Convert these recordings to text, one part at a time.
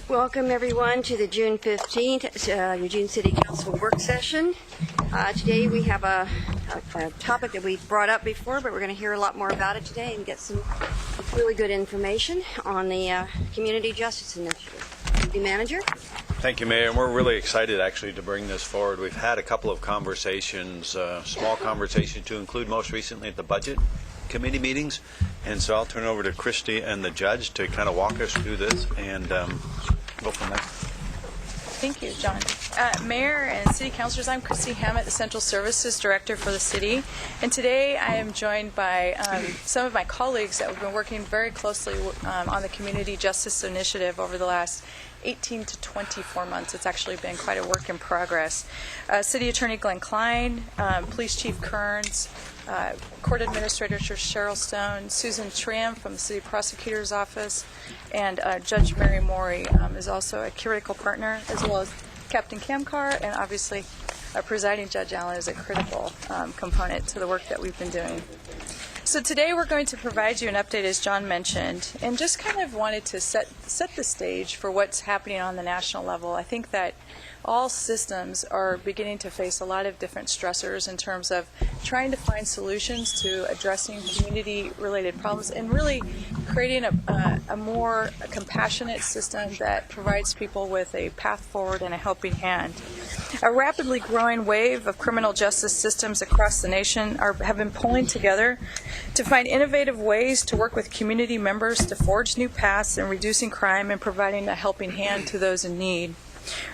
Welcome everyone to the June 15th Eugene City Council work session. Today we have a topic that we brought up before, but we're going to hear a lot more about it today and get some really good information on the Community Justice Initiative. The manager. Thank you, Mayor. And we're really excited actually to bring this forward. We've had a couple of conversations, small conversations to include most recently at the budget committee meetings. And so I'll turn it over to Christy and the judge to kind of walk us through this and go from there. Thank you, John. Mayor and City Councilors, I'm Christy Hammett, the Central Services Director for the City. And today I am joined by some of my colleagues that have been working very closely on the Community Justice Initiative over the last 18 to 24 months. It's actually been quite a work in progress. City Attorney Glenn Klein, Police Chief Kearns, Court Administrator Cheryl Stone, Susan Trim from the City Prosecutor's Office, and Judge Mary Morey is also a critical partner, as well as Captain Kamkar, and obviously Presiding Judge Allen is a critical component to the work that we've been doing. So today we're going to provide you an update, as John mentioned, and just kind of wanted to set the stage for what's happening on the national level. I think that all systems are beginning to face a lot of different stressors in terms of trying to find solutions to addressing community-related problems and really creating a more compassionate system that provides people with a path forward and a helping hand. A rapidly growing wave of criminal justice systems across the nation have been pulling together to find innovative ways to work with community members to forge new paths in reducing crime and providing a helping hand to those in need.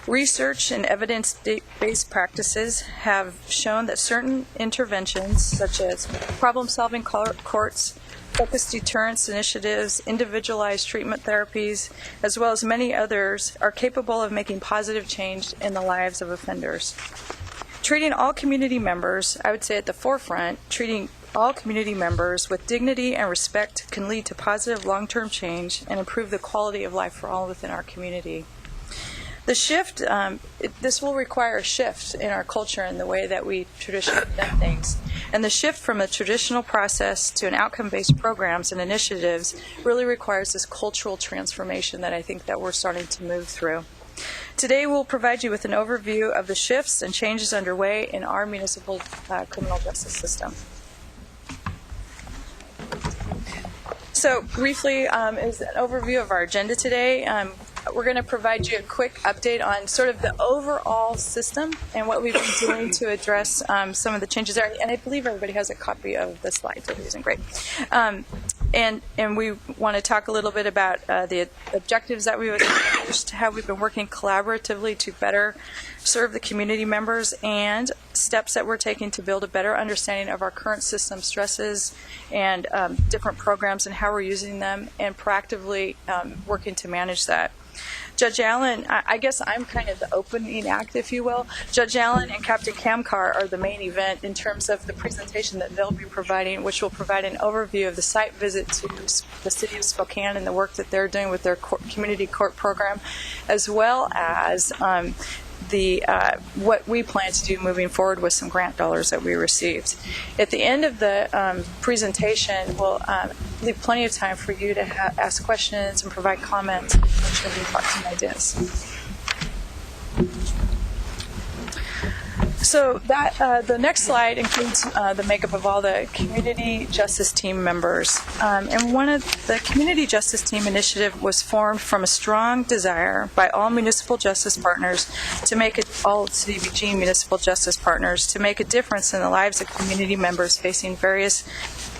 Research and evidence-based practices have shown that certain interventions, such as problem-solving courts, focused deterrence initiatives, individualized treatment therapies, as well as many others, are capable of making positive change in the lives of offenders. Treating all community members, I would say at the forefront, treating all community members with dignity and respect can lead to positive long-term change and improve the quality of life for all within our community. The shift, this will require a shift in our culture and the way that we traditionally do things. And the shift from a traditional process to an outcome-based programs and initiatives really requires this cultural transformation that I think that we're starting to move through. Today we'll provide you with an overview of the shifts and changes underway in our municipal criminal justice system. So briefly is an overview of our agenda today. We're going to provide you a quick update on sort of the overall system and what we've been doing to address some of the changes there. And I believe everybody has a copy of the slides that we're using. Great. And we want to talk a little bit about the objectives that we've accomplished, how we've been working collaboratively to better serve the community members, and steps that we're taking to build a better understanding of our current system stresses and different programs and how we're using them, and proactively working to manage that. Judge Allen, I guess I'm kind of the opening act, if you will. Judge Allen and Captain Kamkar are the main event in terms of the presentation that they'll be providing, which will provide an overview of the site visit to the City of Spokane and the work that they're doing with their community court program, as well as what we plan to do moving forward with some grant dollars that we received. At the end of the presentation, we'll leave plenty of time for you to ask questions and provide comments and potentially thoughts and ideas. So that the next slide includes the makeup of all the community justice team members. And one of the community justice team initiative was formed from a strong desire by all municipal justice partners to make all City of Eugene municipal justice partners to make a difference in the lives of community members facing various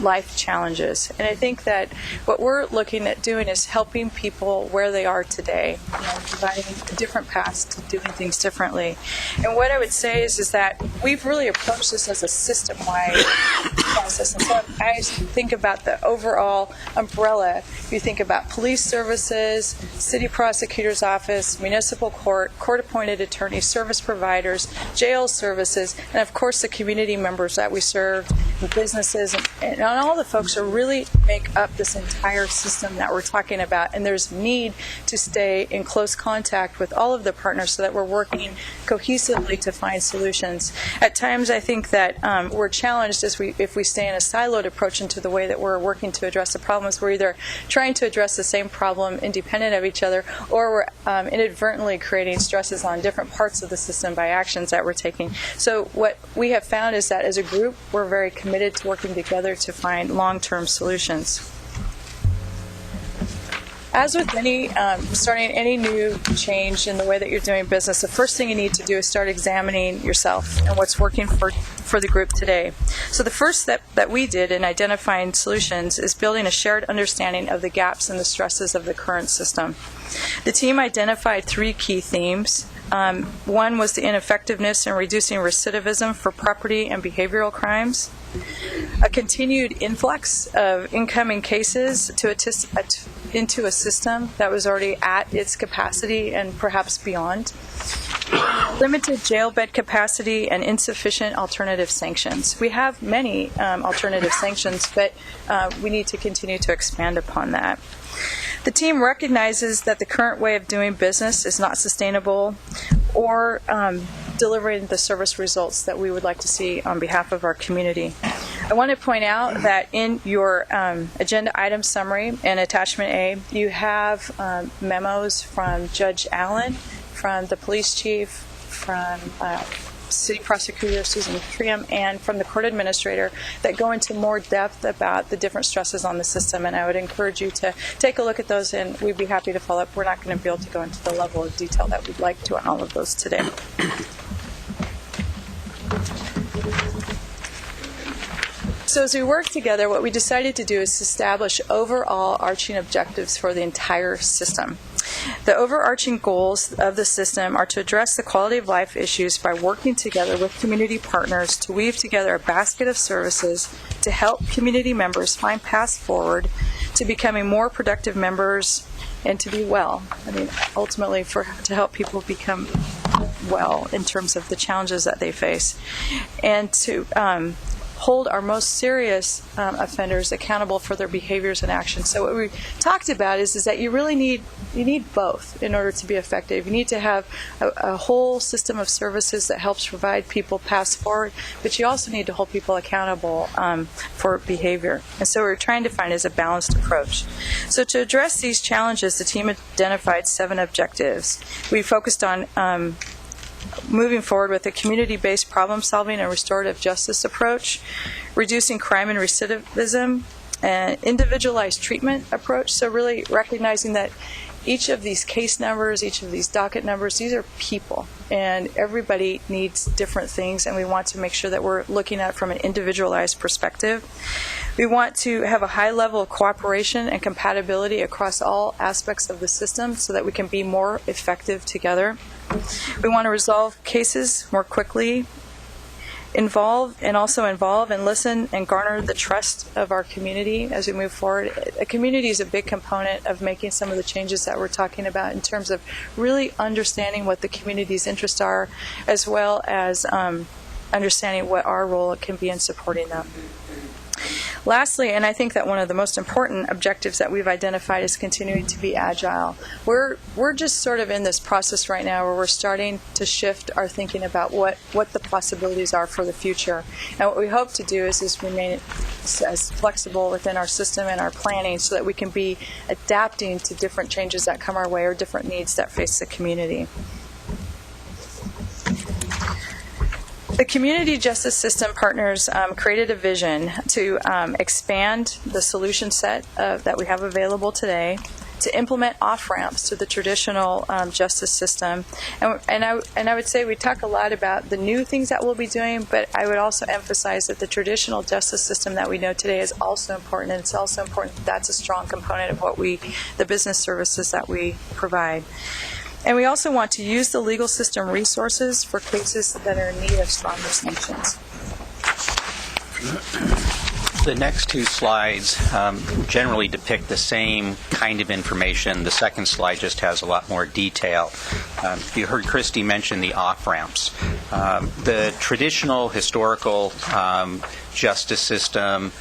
life challenges. And I think that what we're looking at doing is helping people where they are today, providing different paths to doing things differently. And what I would say is that we've really approached this as a system-wide process. And so I think about the overall umbrella. If you think about police services, city prosecutor's office, municipal court, court-appointed attorneys, service providers, jail services, and of course the community members that we serve, the businesses, and all the folks who really make up this entire system that we're talking about. And there's need to stay in close contact with all of the partners so that we're working cohesively to find solutions. At times, I think that we're challenged if we stay in a siloed approach into the way that we're working to address the problems. We're either trying to address the same problem independent of each other, or we're inadvertently creating stresses on different parts of the system by actions that we're taking. So what we have found is that as a group, we're very committed to working together to find long-term solutions. As with starting any new change in the way that you're doing business, the first thing you need to do is start examining yourself and what's working for the group today. So the first step that we did in identifying solutions is building a shared understanding of the gaps and the stresses of the current system. The team identified 3 key themes. One was the ineffectiveness in reducing recidivism for property and behavioral crimes, a continued influx of incoming cases into a system that was already at its capacity and perhaps beyond, limited jail bed capacity, and insufficient alternative sanctions. We have many alternative sanctions, but we need to continue to expand upon that. The team recognizes that the current way of doing business is not sustainable or delivering the service results that we would like to see on behalf of our community. I want to point out that in your agenda item summary and attachment A, you have memos from Judge Allen, from the police chief, from City Prosecutor Susan Trium, and from the court administrator that go into more depth about the different stresses on the system. And I would encourage you to take a look at those, and we'd be happy to follow up. We're not going to be able to go into the level of detail that we'd like to on all of those today. So as we work together, what we decided to do is establish overall arching objectives for the entire system. The overarching goals of the system are to address the quality of life issues by working together with community partners to weave together a basket of services to help community members find paths forward to becoming more productive members and to be well. I mean, ultimately to help people become well in terms of the challenges that they face, and to hold our most serious offenders accountable for their behaviors and actions. So what we talked about is that you really need both in order to be effective. You need to have a whole system of services that helps provide people paths forward, but you also need to hold people accountable for behavior. And so what we're trying to find is a balanced approach. So to address these challenges, the team identified 7 objectives. We focused on moving forward with a community-based problem-solving and restorative justice approach, reducing crime and recidivism, an individualized treatment approach, so really recognizing that each of these case numbers, each of these docket numbers, these are people, and everybody needs different things, and we want to make sure that we're looking at it from an individualized perspective. We want to have a high level of cooperation and compatibility across all aspects of the system so that we can be more effective together. We want to resolve cases more quickly, involve and listen and garner the trust of our community as we move forward. A community is a big component of making some of the changes that we're talking about in terms of really understanding what the community's interests are, as well as understanding what our role can be in supporting them. Lastly, and I think that one of the most important objectives that we've identified is continuing to be agile. We're just sort of in this process right now where we're starting to shift our thinking about what the possibilities are for the future. And what we hope to do is remain as flexible within our system and our planning so that we can be adapting to different changes that come our way or different needs that face the community. The Community Justice System partners created a vision to expand the solution set that we have available today, to implement off-ramps to the traditional justice system. And I would say we talk a lot about the new things that we'll be doing, but I would also emphasize that the traditional justice system that we know today is also important, and it's also important that that's a strong component of the business services that we provide. And we also want to use the legal system resources for cases that are in need of stronger sanctions. The next two slides generally depict the same kind of information. The second slide just has a lot more detail. You heard Christy mention the off-ramps. The traditional historical justice system,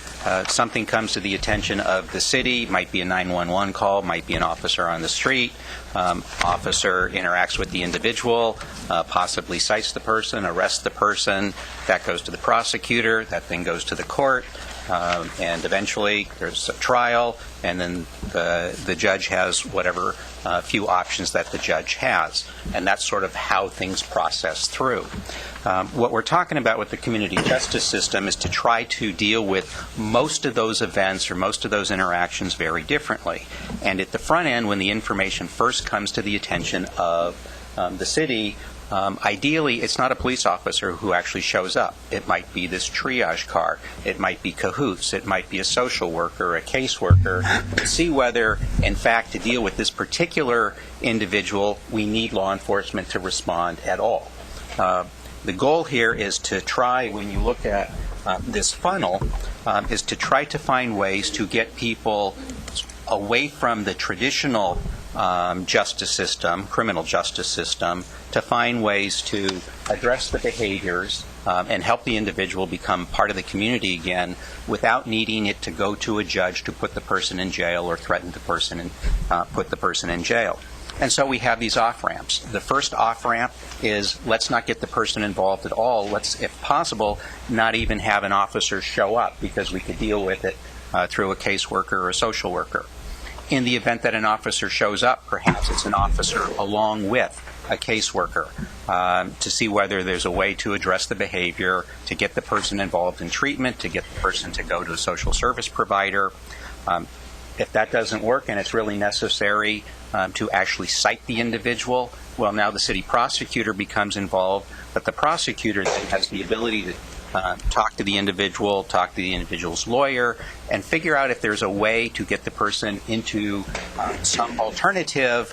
something comes to the attention of the city, might be a 911 call, might be an officer on the street. Officer interacts with the individual, possibly cites the person, arrests the person. That goes to the prosecutor. That then goes to the court. And eventually there's a trial, and then the judge has whatever few options that the judge has. And that's sort of how things process through. What we're talking about with the community justice system is to try to deal with most of those events or most of those interactions very differently. And at the front end, when the information first comes to the attention of the city, ideally, it's not a police officer who actually shows up. It might be this triage car. It might be cahoots. It might be a social worker, a caseworker, to see whether, in fact, to deal with this particular individual, we need law enforcement to respond at all. The goal here is to try, when you look at this funnel, is to try to find ways to get people away from the traditional justice system, criminal justice system, to find ways to address the behaviors and help the individual become part of the community again without needing it to go to a judge to put the person in jail or threaten the person and put the person in jail. And so we have these off-ramps. The first off-ramp is let's not get the person involved at all. Let's, if possible, not even have an officer show up because we could deal with it through a caseworker or a social worker. In the event that an officer shows up, perhaps it's an officer along with a caseworker to see whether there's a way to address the behavior, to get the person involved in treatment, to get the person to go to a social service provider. If that doesn't work and it's really necessary to actually cite the individual, well, now the city prosecutor becomes involved, but the prosecutor then has the ability to talk to the individual, talk to the individual's lawyer, and figure out if there's a way to get the person into some alternative,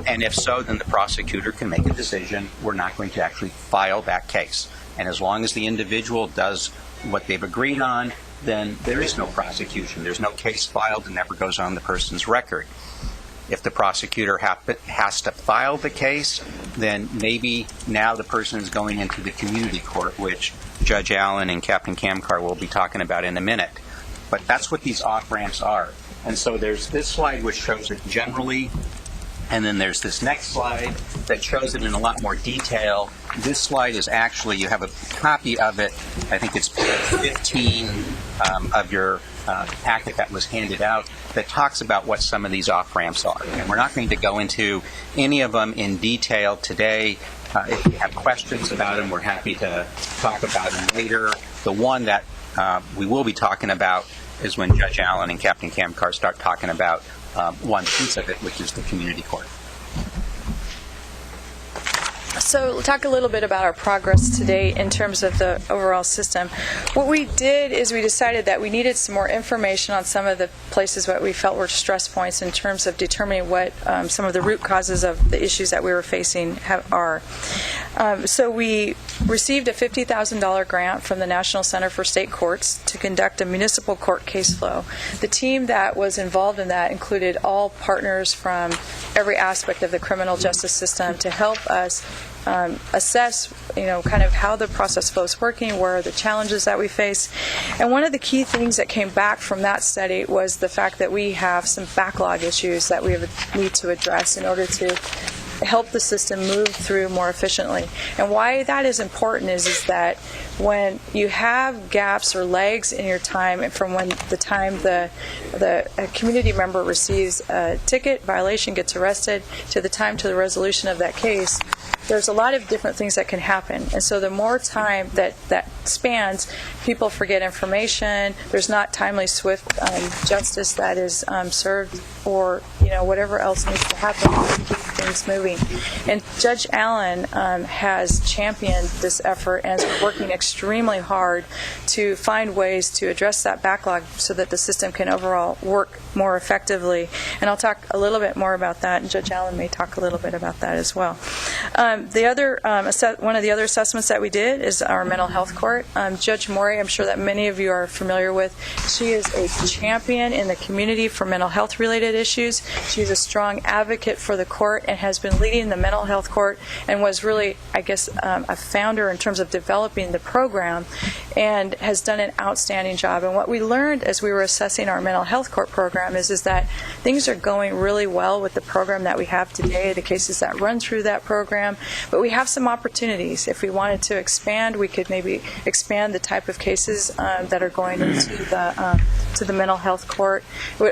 and if so, then the prosecutor can make a decision. We're not going to actually file that case. And as long as the individual does what they've agreed on, then there is no prosecution. There's no case filed. It never goes on the person's record. If the prosecutor has to file the case, then maybe now the person is going into the community court, which Judge Allen and Captain Kamkar will be talking about in a minute. But that's what these off-ramps are. And so there's this slide which shows it generally, and then there's this next slide that shows it in a lot more detail. This slide is actually, you have a copy of it, I think it's page 15 of your packet that was handed out, that talks about what some of these off-ramps are. And we're not going to go into any of them in detail today. If you have questions about them, we're happy to talk about them later. The one that we will be talking about is when Judge Allen and Captain Kamkar start talking about one piece of it, which is the community court. So we'll talk a little bit about our progress today in terms of the overall system. What we did is we decided that we needed some more information on some of the places that we felt were stress points in terms of determining what some of the root causes of the issues that we were facing are. So we received a $50,000 grant from the National Center for State Courts to conduct a municipal court case flow. The team that was involved in that included all partners from every aspect of the criminal justice system to help us assess, kind of how the process flow is working, where are the challenges that we face. And one of the key things that came back from that study was the fact that we have some backlog issues that we need to address in order to help the system move through more efficiently. And why that is important is that when you have gaps or lags in your time from when the time the community member receives a ticket, violation, gets arrested, to the time to the resolution of that case, there's a lot of different things that can happen. And so the more time that spans, people forget information, there's not timely, swift justice that is served, or whatever else needs to happen to keep things moving. And Judge Allen has championed this effort and is working extremely hard to find ways to address that backlog so that the system can overall work more effectively. And I'll talk a little bit more about that, and Judge Allen may talk a little bit about that as well. One of the other assessments that we did is our mental health court. Judge Morey, I'm sure that many of you are familiar with. She is a champion in the community for mental health related issues. She's a strong advocate for the court and has been leading the mental health court and was really, I guess, a founder in terms of developing the program and has done an outstanding job. And what we learned as we were assessing our mental health court program is that things are going really well with the program that we have today, the cases that run through that program, but we have some opportunities. If we wanted to expand, we could maybe expand the type of cases that are going into the mental health court.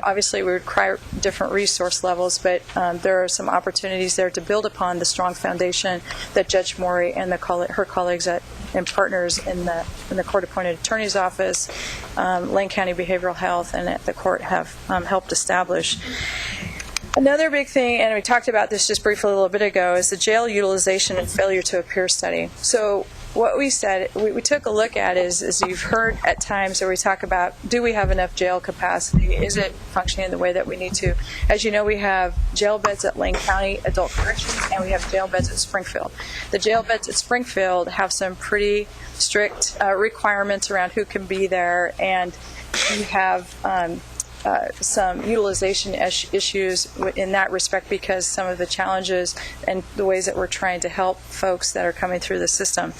Obviously, we would require different resource levels, but there are some opportunities there to build upon the strong foundation that Judge Morey and her colleagues and partners in the court-appointed attorney's office, Lane County Behavioral Health, and at the court have helped establish. Another big thing, and we talked about this just briefly a little bit ago, is the jail utilization and failure to appear study. So what we said, we took a look at is you've heard at times where we talk about, do we have enough jail capacity? Is it functioning the way that we need to? As you know, we have jail beds at Lane County Adult Corrections, and we have jail beds at Springfield. The jail beds at Springfield have some pretty strict requirements around who can be there, and we have some utilization issues in that respect because some of the challenges and the ways that we're trying to help folks that are coming through the system.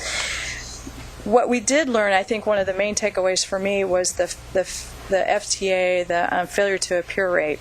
What we did learn, I think one of the main takeaways for me was the FTA, the failure to appear rate.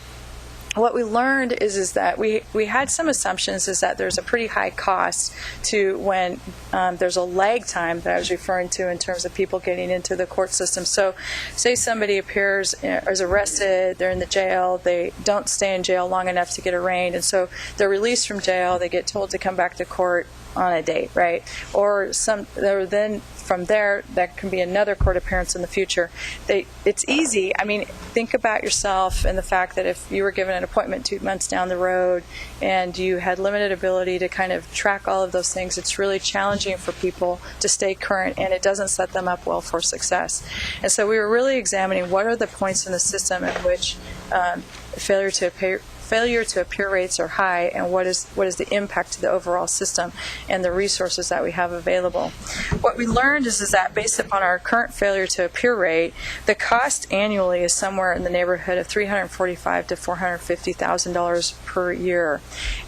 What we learned is that we had some assumptions is that there's a pretty high cost to when there's a lag time that I was referring to in terms of people getting into the court system. So say somebody appears, is arrested, they're in the jail, they don't stay in jail long enough to get arraigned, and so they're released from jail, they get told to come back to court on a date, right? Or then from there, that can be another court appearance in the future. It's easy. I mean, think about yourself and the fact that if you were given an appointment 2 months down the road and you had limited ability to kind of track all of those things, it's really challenging for people to stay current, and it doesn't set them up well for success. And so we were really examining what are the points in the system in which failure to appear rates are high, and what is the impact to the overall system and the resources that we have available. What we learned is that based upon our current failure to appear rate, the cost annually is somewhere in the neighborhood of $345,000 to $450,000 per year.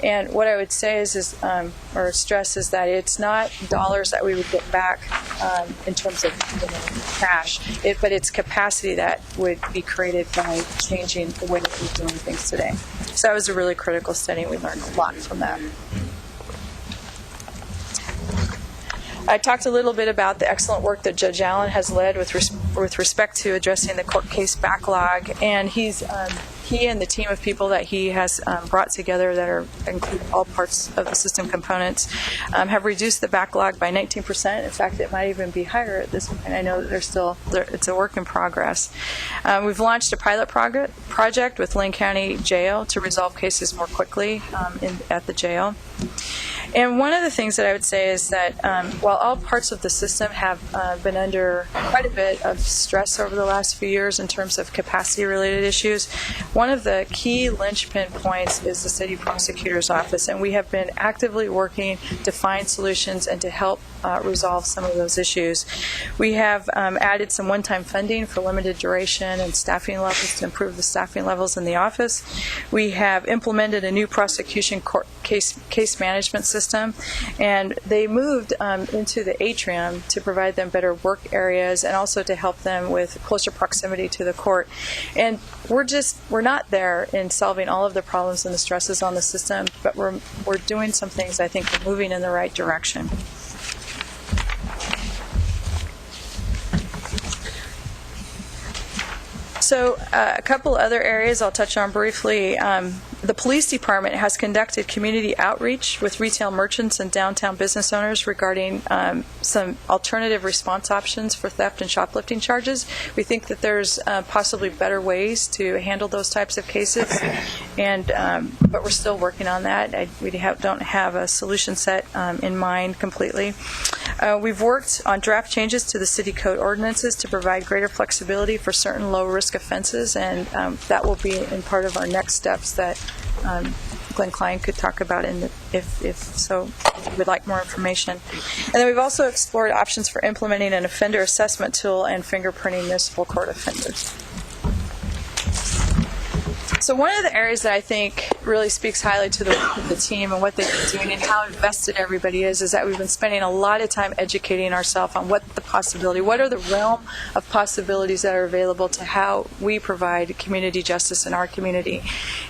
And what I would say or stress is that it's not dollars that we would get back in terms of cash, but it's capacity that would be created by changing the way that we're doing things today. So that was a really critical study, and we learned a lot from that. I talked a little bit about the excellent work that Judge Allen has led with respect to addressing the court case backlog, and he and the team of people that he has brought together that include all parts of the system components have reduced the backlog by 19%. In fact, it might even be higher at this point. I know that it's a work in progress. We've launched a pilot project with Lane County Jail to resolve cases more quickly at the jail. And one of the things that I would say is that while all parts of the system have been under quite a bit of stress over the last few years in terms of capacity-related issues, one of the key linchpin points is the City Prosecutor's Office, and we have been actively working to find solutions and to help resolve some of those issues. We have added some one-time funding for limited duration and staffing levels to improve the staffing levels in the office. We have implemented a new prosecution court case management system, and they moved into the atrium to provide them better work areas and also to help them with closer proximity to the court. And we're not there in solving all of the problems and the stresses on the system, but we're doing some things. I think we're moving in the right direction. So a couple other areas I'll touch on briefly. The police department has conducted community outreach with retail merchants and downtown business owners regarding some alternative response options for theft and shoplifting charges. We think that there's possibly better ways to handle those types of cases. and but we're still working on that. We don't have a solution set in mind completely. We've worked on draft changes to the city code ordinances to provide greater flexibility for certain low-risk offenses, and that will be in part of our next steps that Glenn Klein could talk about if so we'd like more information. And then we've also explored options for implementing an offender assessment tool and fingerprinting municipal court offenders. So one of the areas that I think really speaks highly to the work of the team and what they've been doing and how invested everybody is that we've been spending a lot of time educating ourselves on what are the realm of possibilities that are available to how we provide community justice in our community.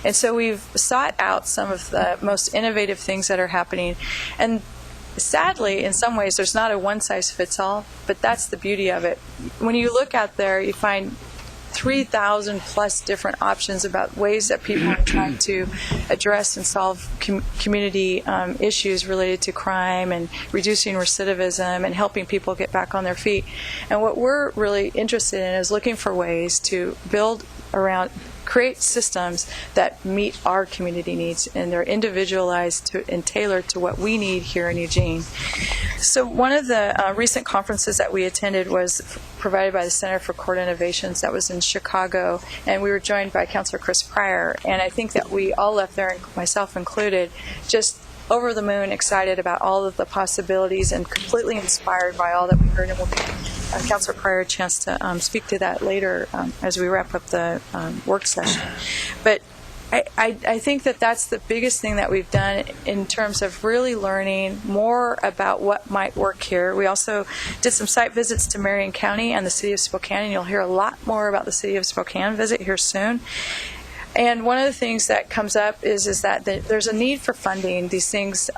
And so we've sought out some of the most innovative things that are happening. And sadly, in some ways, there's not a one-size-fits-all, but that's the beauty of it. When you look out there, you find 3,000 plus different options about ways that people are trying to address and solve community issues related to crime and reducing recidivism and helping people get back on their feet. And what we're really interested in is looking for ways to create systems that meet our community needs, and they're individualized and tailored to what we need here in Eugene. So one of the recent conferences that we attended was provided by the Center for Court Innovations that was in Chicago, and we were joined by Councilor Chris Pryor, and I think that we all left there, myself included, just over the moon excited about all of the possibilities and completely inspired by all that we heard. And we'll give Councilor Pryor a chance to speak to that later as we wrap up the work session. But I think that that's the biggest thing that we've done in terms of really learning more about what might work here. We also did some site visits to Marion County and the City of Spokane, and you'll hear a lot more about the City of Spokane visit here soon. And one of the things that comes up is that there's a need for funding. These things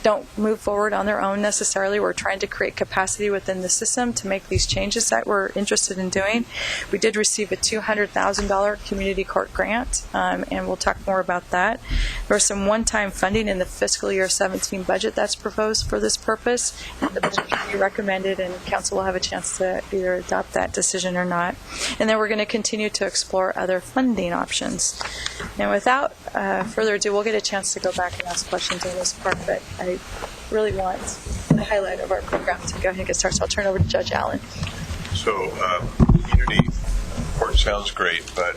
don't move forward on their own necessarily. We're trying to create capacity within the system to make these changes that we're interested in doing. We did receive a $200,000 community court grant, and we'll talk more about that. There's some one-time funding in the fiscal year 17 budget that's proposed for this purpose. The budget can be recommended, and council will have a chance to either adopt that decision or not. And then we're going to continue to explore other funding options. And without further ado, we'll get a chance to go back and ask questions on this part, but I really want the highlight of our program to go ahead and get started. So I'll turn it over to Judge Allen. So community court sounds great, but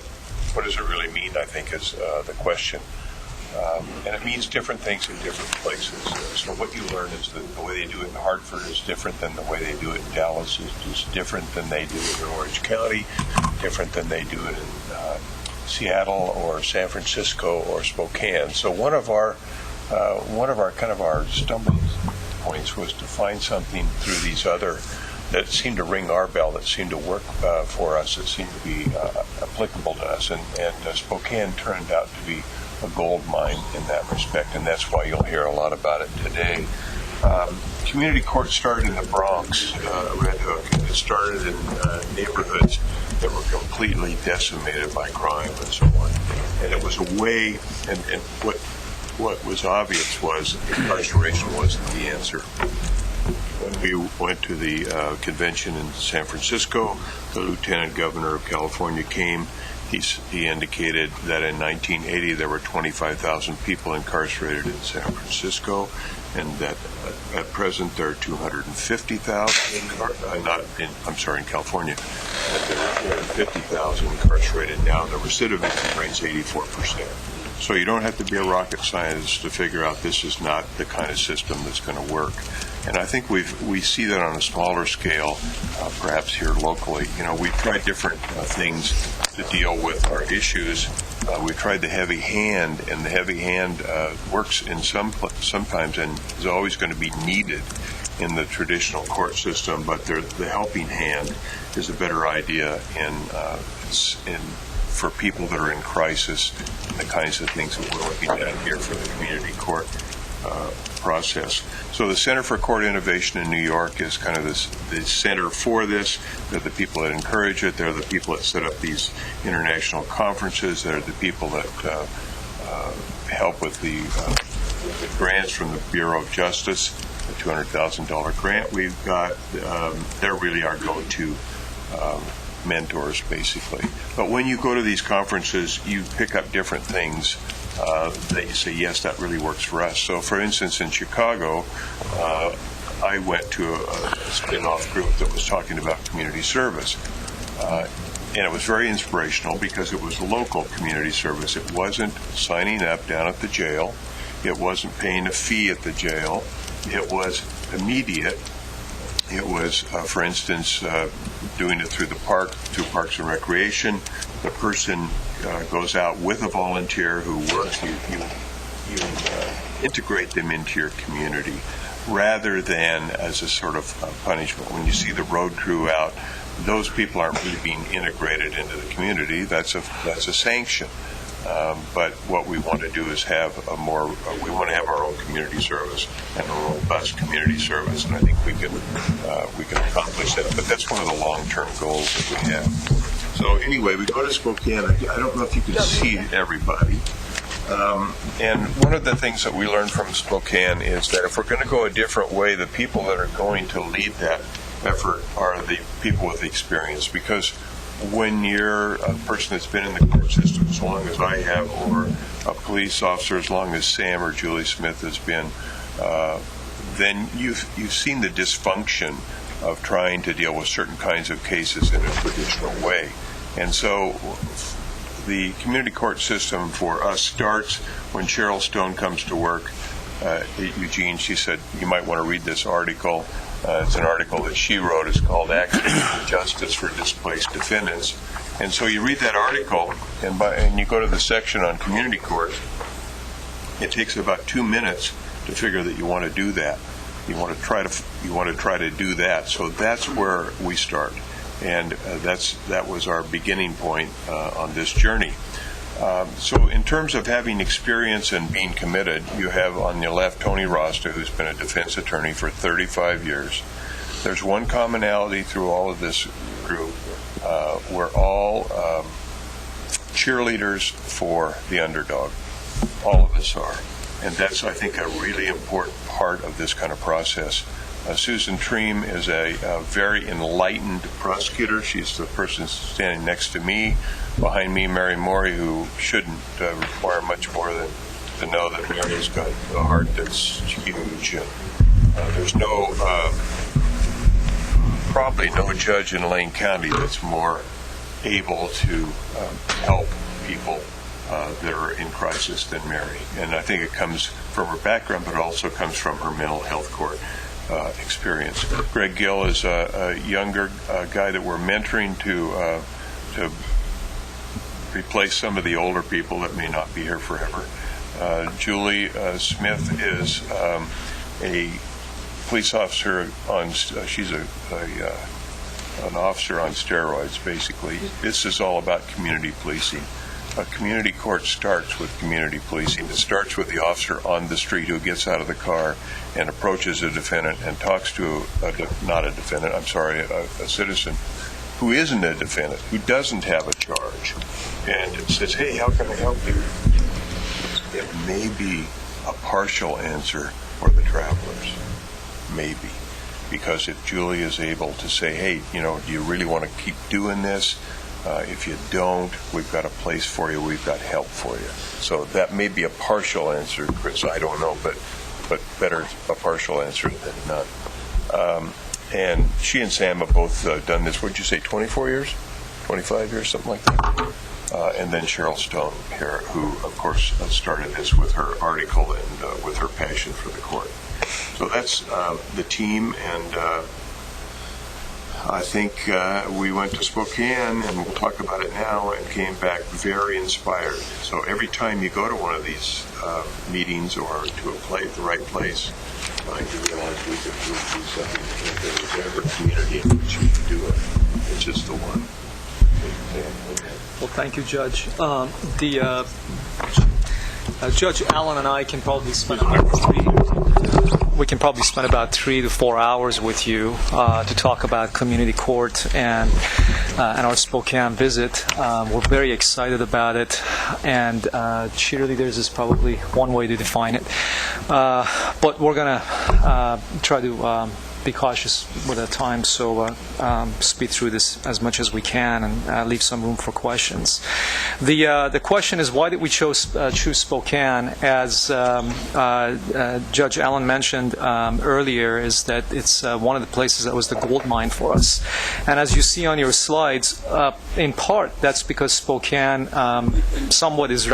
what does it really mean, I think, is the question. And it means different things in different places. So what you learn is that the way they do it in Hartford is different than the way they do it in Dallas, is different than they do it in Orange County, different than they do it in Seattle or San Francisco or Spokane. So one of our kind of our stumbling points was to find something through these other that seemed to ring our bell, that seemed to work for us, that seemed to be applicable to us. And Spokane turned out to be a gold mine in that respect, and that's why you'll hear a lot about it today. Community court started in the Bronx, Red Hook, and it started in neighborhoods that were completely decimated by crime and so on. And it was a way, and what was obvious was incarceration wasn't the answer. When we went to the convention in San Francisco, the Lieutenant Governor of California came. He indicated that in 1980 there were 25,000 people incarcerated in San Francisco, and that at present there are 250,000 in California. That there are 250,000 incarcerated now. The recidivism rate's 84%. So you don't have to be a rocket scientist to figure out this is not the kind of system that's going to work. And I think we see that on a smaller scale, perhaps here locally. You know, we've tried different things to deal with our issues. We've tried the heavy hand, and the heavy hand works in sometimes and is always going to be needed in the traditional court system, but the helping hand is a better idea for people that are in crisis, and the kinds of things that we're looking at here for the community court process. So the Center for Court Innovation in New York is kind of the center for this. They're the people that encourage it. They're the people that set up these international conferences. They're the people that help with the grants from the Bureau of Justice, the $200,000 grant we've got. They're really our go-to mentors, basically. But when you go to these conferences, you pick up different things that you say, yes, that really works for us. So, for instance, in Chicago, I went to a spin-off group that was talking about community service. And it was very inspirational because it was local community service. It wasn't signing up down at the jail. It wasn't paying a fee at the jail. It was immediate. It was, for instance, doing it through the park, through Parks and Recreation. The person goes out with a volunteer who works. You integrate them into your community rather than as a sort of punishment. When you see the road crew out, those people aren't really being integrated into the community. That's a sanction. But what we want to do is have we want to have our own community service and a robust community service, and I think we can accomplish that. But that's one of the long-term goals that we have. So anyway, we go to Spokane. I don't know if you can see everybody. And one of the things that we learned from Spokane is that if we're going to go a different way, the people that are going to lead that effort are the people with experience. Because when you're a person that's been in the court system as long as I have, or a police officer as long as Sam or Julie Smith has been, then you've seen the dysfunction of trying to deal with certain kinds of cases in a traditional way. And so the community court system for us starts when Cheryl Stone comes to work at Eugene. She said, you might want to read this article. It's an article that she wrote. It's called Access to Justice for Displaced Defendants. And so you read that article, and you go to the section on community courts. It takes about 2 minutes to figure that you want to do that. You want to try to do that. So that's where we start, and that was our beginning point on this journey. So in terms of having experience and being committed, you have on your left Tony Rasta, who's been a defense attorney for 35 years. There's one commonality through all of this group. We're all cheerleaders for the underdog. All of us are. And that's, I think, a really important part of this kind of process. Susan Treem is a very enlightened prosecutor. She's the person standing next to me. Behind me, Mary Morey, who shouldn't require much more than to know that Mary's got a heart that's huge. There's probably no judge in Lane County that's more able to help people that are in crisis than Mary. And I think it comes from her background, but it also comes from her mental health court experience. Greg Gill is a younger guy that we're mentoring to replace some of the older people that may not be here forever. Julie Smith is a police officer she's an officer on steroids, basically. This is all about community policing. A community court starts with community policing. It starts with the officer on the street who gets out of the car and approaches a defendant and talks to a citizen who isn't a defendant, who doesn't have a charge, and says, hey, how can I help you? It may be a partial answer for the travelers. Maybe. Because if Julie is able to say, hey, do you really want to keep doing this? If you don't, we've got a place for you, we've got help for you. So that may be a partial answer, Chris, I don't know, but better a partial answer than none. And she and Sam have both done this, what'd you say, 24 years? 25 years, something like that? And then Cheryl Stone here, who, of course, started this with her article and with her passion for the court. So that's the team, and I think we went to Spokane, and we'll talk about it now, and came back very inspired. So every time you go to one of these meetings or to the right place, I realize we could do something. If there was ever a community in which you could do it, which is the one. Well, thank you, Judge. Judge Allen and I can probably spend about 3 to 4 hours with you to talk about community court and our Spokane visit. We're very excited about it, and cheerleaders is probably one way to define it. But we're going to try to be cautious with the time, so speed through this as much as we can and leave some room for questions. The question is, why did we choose Spokane? As Judge Allen mentioned earlier, is that it's one of the places that was the gold mine for us. And as you see on your slides, in part, that's because Spokane somewhat is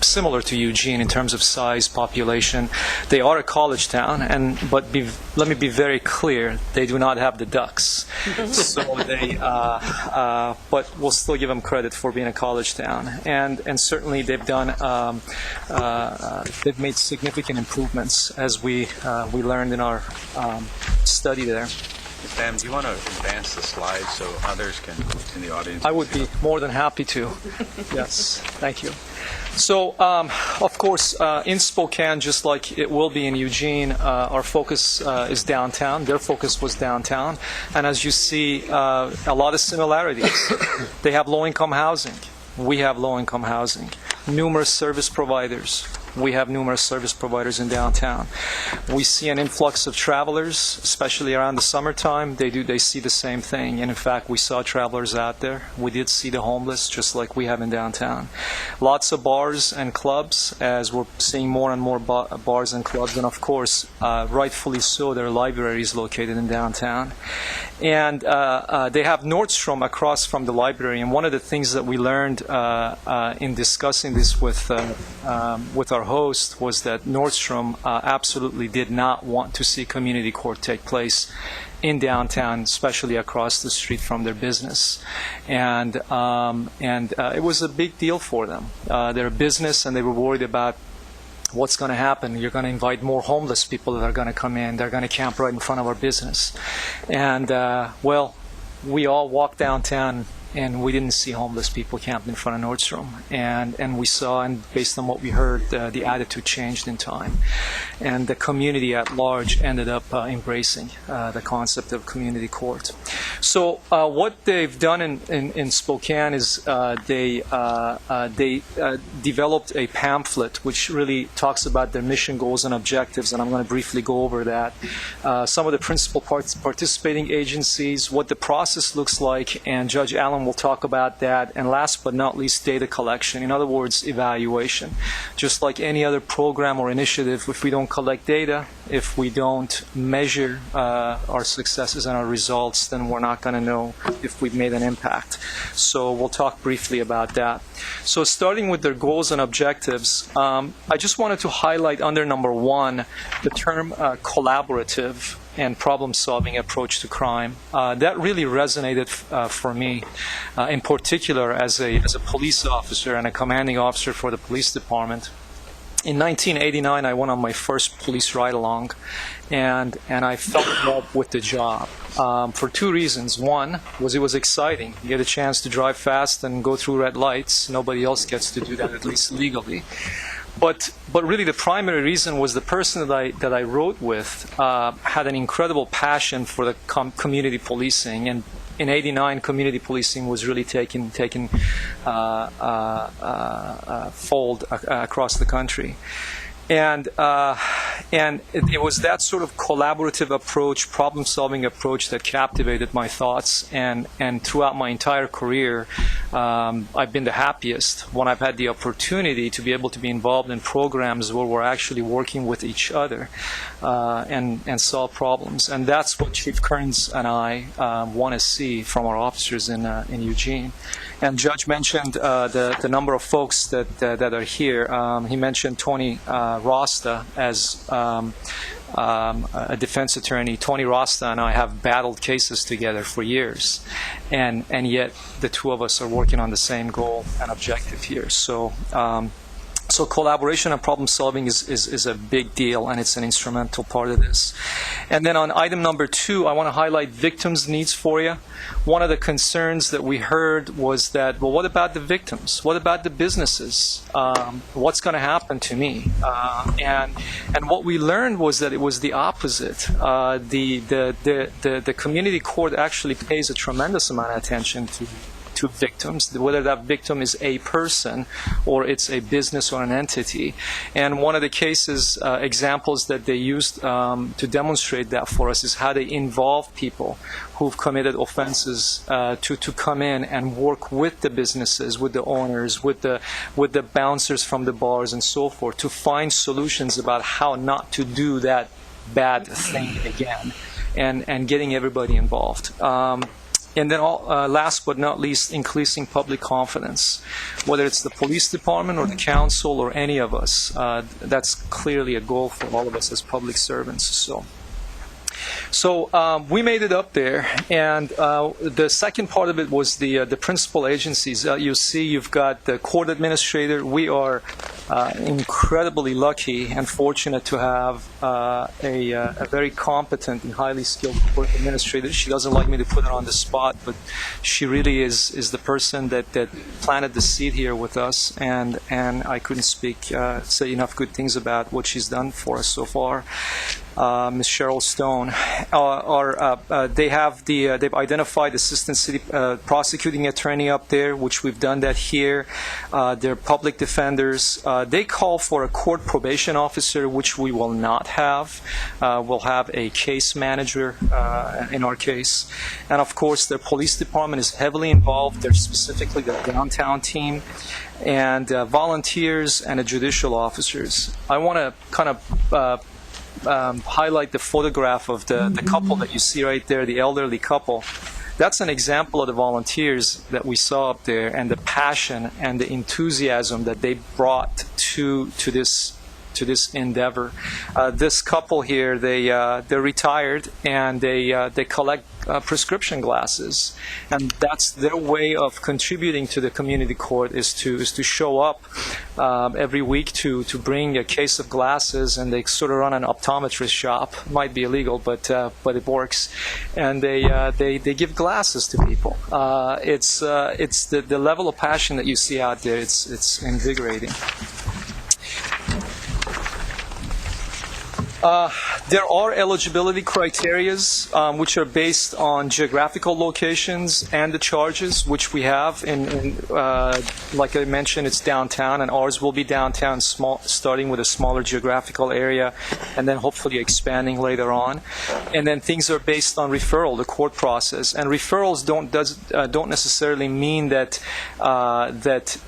similar to Eugene in terms of size, population. They are a college town, but let me be very clear, they do not have the ducks. So but we'll still give them credit for being a college town. And certainly they've made significant improvements, as we learned in our study there. Sam, do you want to advance the slides so others can, in the audience? I would be more than happy to. Yes, thank you. So, of course, in Spokane, just like it will be in Eugene, our focus is downtown. Their focus was downtown. And as you see, a lot of similarities. They have low-income housing. We have low-income housing. Numerous service providers. We have numerous service providers in downtown. We see an influx of travelers, especially around the summertime. They see the same thing. And in fact, we saw travelers out there. We did see the homeless, just like we have in downtown. Lots of bars and clubs, as we're seeing more and more bars and clubs. And of course, rightfully so, there are libraries located in downtown. And they have Nordstrom across from the library. And one of the things that we learned in discussing this with our host was that Nordstrom absolutely did not want to see community court take place in downtown, especially across the street from their business. And it was a big deal for them. They're a business, and they were worried about what's going to happen. You're going to invite more homeless people that are going to come in. They're going to camp right in front of our business. And, well, we all walked downtown, and we didn't see homeless people camped in front of Nordstrom. And we saw, and based on what we heard, the attitude changed in time. And the community at large ended up embracing the concept of community court. So what they've done in Spokane is they developed a pamphlet which really talks about their mission, goals, and objectives, and I'm going to briefly go over that. Some of the principal participating agencies, what the process looks like, and Judge Allen will talk about that. And last but not least, data collection. In other words, evaluation. Just like any other program or initiative, if we don't collect data, if we don't measure our successes and our results, then we're not going to know if we've made an impact. So we'll talk briefly about that. So starting with their goals and objectives, I just wanted to highlight under number 1 the term collaborative and problem-solving approach to crime. That really resonated for me, in particular as a police officer and a commanding officer for the police department. In 1989, I went on my first police ride-along, and I fell in love with the job for 2 reasons. One was it was exciting. You get a chance to drive fast and go through red lights. Nobody else gets to do that, at least legally. But really the primary reason was the person that I rode with had an incredible passion for the community policing, and in '89 community policing was really taking fold across the country. And it was that sort of collaborative approach, problem-solving approach that captivated my thoughts. And throughout my entire career, I've been the happiest when I've had the opportunity to be able to be involved in programs where we're actually working with each other and solve problems. And that's what Chief Kearns and I want to see from our officers in Eugene. And Judge mentioned the number of folks that are here. He mentioned Tony Rasta as a defense attorney. Tony Rasta and I have battled cases together for years, and yet the 2 of us are working on the same goal and objective here. So collaboration and problem solving is a big deal, and it's an instrumental part of this. And then on item number 2, I want to highlight victims' needs for you. One of the concerns that we heard was that, well, what about the victims? What about the businesses? What's going to happen to me? And what we learned was that it was the opposite. The community court actually pays a tremendous amount of attention to to victims, whether that victim is a person or it's a business or an entity. And one of the cases, examples that they used to demonstrate that for us is how they involve people who've committed offenses to come in and work with the businesses, with the owners, with the bouncers from the bars and so forth, to find solutions about how not to do that bad thing again, and getting everybody involved. And then last but not least, increasing public confidence, whether it's the police department or the council or any of us. That's clearly a goal for all of us as public servants. So we made it up there, and the second part of it was the principal agencies. You see, you've got the court administrator. We are incredibly lucky and fortunate to have a very competent and highly skilled court administrator. She doesn't like me to put her on the spot, but she really is the person that planted the seed here with us, and I couldn't say enough good things about what she's done for us so far. Ms. Cheryl Stone, they've identified assistant city prosecuting attorney up there, which we've done that here. They're public defenders. They call for a court probation officer, which we will not have. We'll have a case manager in our case. And of course, the police department is heavily involved. They're specifically the downtown team, and volunteers and judicial officers. I want to kind of highlight the photograph of the couple that you see right there, the elderly couple. That's an example of the volunteers that we saw up there, and the passion and the enthusiasm that they brought to this endeavor. This couple here, they're retired, and they collect prescription glasses, and that's their way of contributing to the community court, is to show up every week to bring a case of glasses, and they sort of run an optometrist shop. Might be illegal, but it works, and they give glasses to people. It's the level of passion that you see out there. It's invigorating. There are eligibility criteria which are based on geographical locations and the charges, which we have. Like I mentioned, it's downtown, and ours will be downtown, starting with a smaller geographical area, and then hopefully expanding later on. And then things are based on referral, the court process. And referrals don't necessarily mean that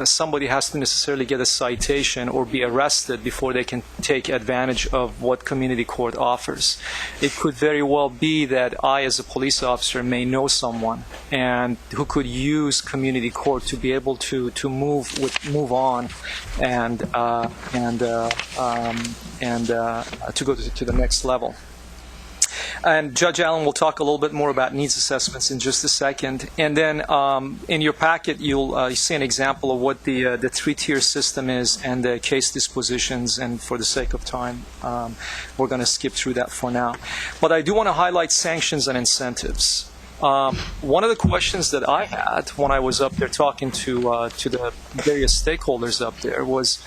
somebody has to necessarily get a citation or be arrested before they can take advantage of what community court offers. It could very well be that I, as a police officer, may know someone and who could use community court to be able to move on and to go to the next level. And Judge Allen will talk a little bit more about needs assessments in just a second. And then in your packet, you'll see an example of what the three-tier system is and the case dispositions. And for the sake of time, we're going to skip through that for now. But I do want to highlight sanctions and incentives. One of the questions that I had when I was up there talking to the various stakeholders up there was,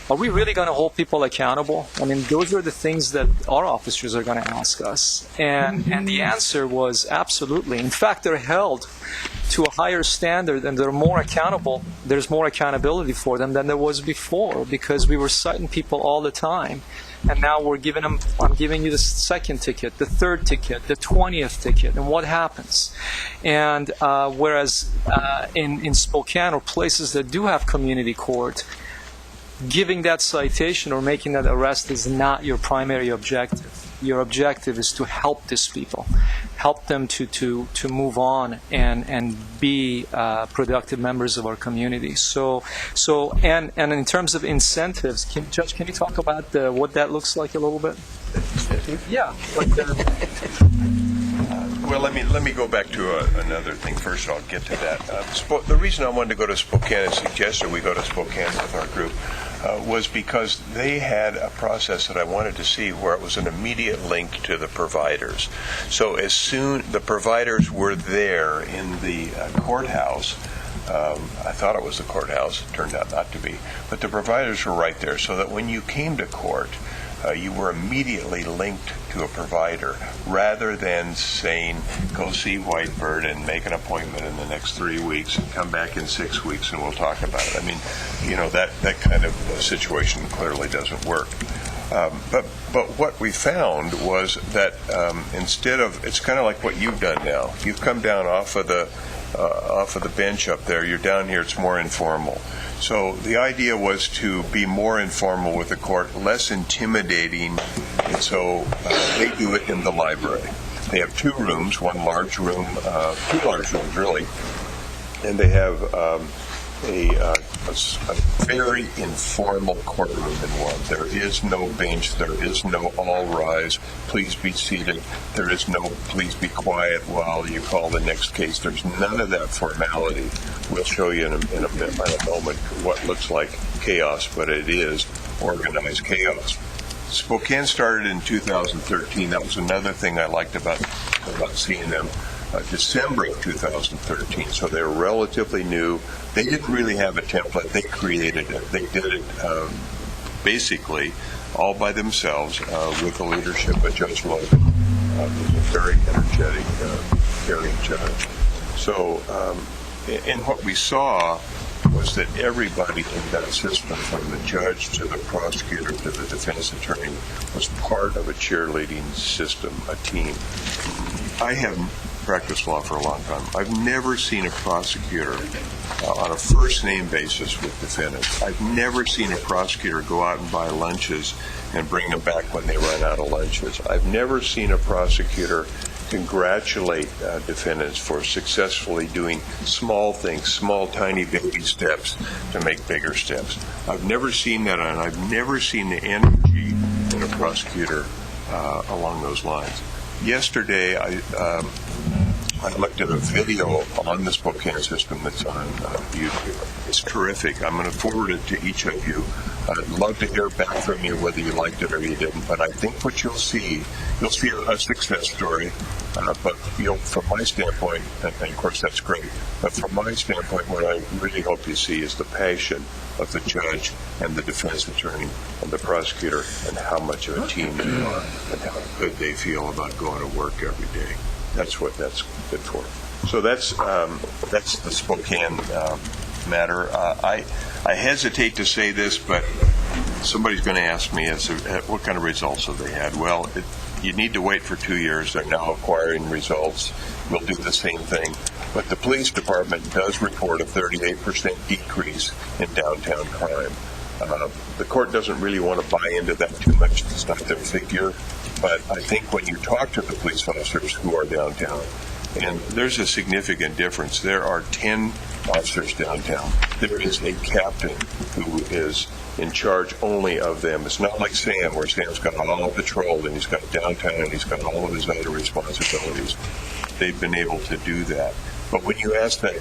are we really going to hold people accountable? I mean, those are the things that our officers are going to ask us. And the answer was absolutely. In fact, they're held to a higher standard, and they're more accountable. There's more accountability for them than there was before, because we were citing people all the time. And now we're giving them, I'm giving you the second ticket, the third ticket, the 20th ticket, and what happens? And whereas in Spokane or places that do have community court, giving that citation or making that arrest is not your primary objective. Your objective is to help these people, help them to move on and be productive members of our community. So and in terms of incentives, Judge, can you talk about what that looks like a little bit? Yeah. Well, let me go back to another thing first, and I'll get to that. The reason I wanted to go to Spokane and suggested we go to Spokane with our group was because they had a process that I wanted to see where it was an immediate link to the providers. So as soon the providers were there in the courthouse, I thought it was the courthouse, it turned out not to be, but the providers were right there, so that when you came to court, you were immediately linked to a provider rather than saying, go see Whitebird and make an appointment in the next 3 weeks and come back in 6 weeks and we'll talk about it. I mean, that kind of situation clearly doesn't work. But what we found was that instead of, it's kind of like what you've done now. You've come down off of the bench up there. You're down here. It's more informal. So the idea was to be more informal with the court, less intimidating. And so they do it in the library. They have 2 rooms, one large room, 2 large rooms really, and they have a very informal courtroom in one. There is no bench. There is no all rise, please be seated. There is no please be quiet while you call the next case. There's none of that formality. We'll show you in a moment what looks like chaos, but it is organized chaos. Spokane started in 2013. That was another thing I liked about seeing them. December of 2013, so they were relatively new. They didn't really have a template. They created it. They did it basically all by themselves with the leadership of Judge Logan, who's a very energetic, caring judge. So, and what we saw was that everybody in that system, from the judge to the prosecutor to the defense attorney, was part of a cheerleading system, a team. I have practiced law for a long time. I've never seen a prosecutor on a first-name basis with defendants. I've never seen a prosecutor go out and buy lunches and bring them back when they run out of lunches. I've never seen a prosecutor congratulate defendants for successfully doing small things, small, tiny, baby steps to make bigger steps. I've never seen that, and I've never seen the energy in a prosecutor along those lines. Yesterday, I looked at a video on the Spokane system that's on YouTube. It's terrific. I'm going to forward it to each of you. I'd love to hear back from you whether you liked it or you didn't. But I think what you'll see a success story. But from my standpoint, and of course that's great, but from my standpoint, what I really hope you see is the passion of the judge and the defense attorney and the prosecutor and how much of a team they are and how good they feel about going to work every day. That's what that's good for. So that's the Spokane matter. I hesitate to say this, but somebody's going to ask me what kind of results have they had. Well, you need to wait for 2 years. They're now acquiring results. We'll do the same thing. But the police department does report a 38% decrease in downtown crime. The court doesn't really want to buy into that too much. It's not their figure. But I think when you talk to the police officers who are downtown, and there's a significant difference. There are 10 officers downtown. There is a captain who is in charge only of them. It's not like Sam, where Sam's got all patrol and he's got downtown and he's got all of his other responsibilities. They've been able to do that. But when you ask that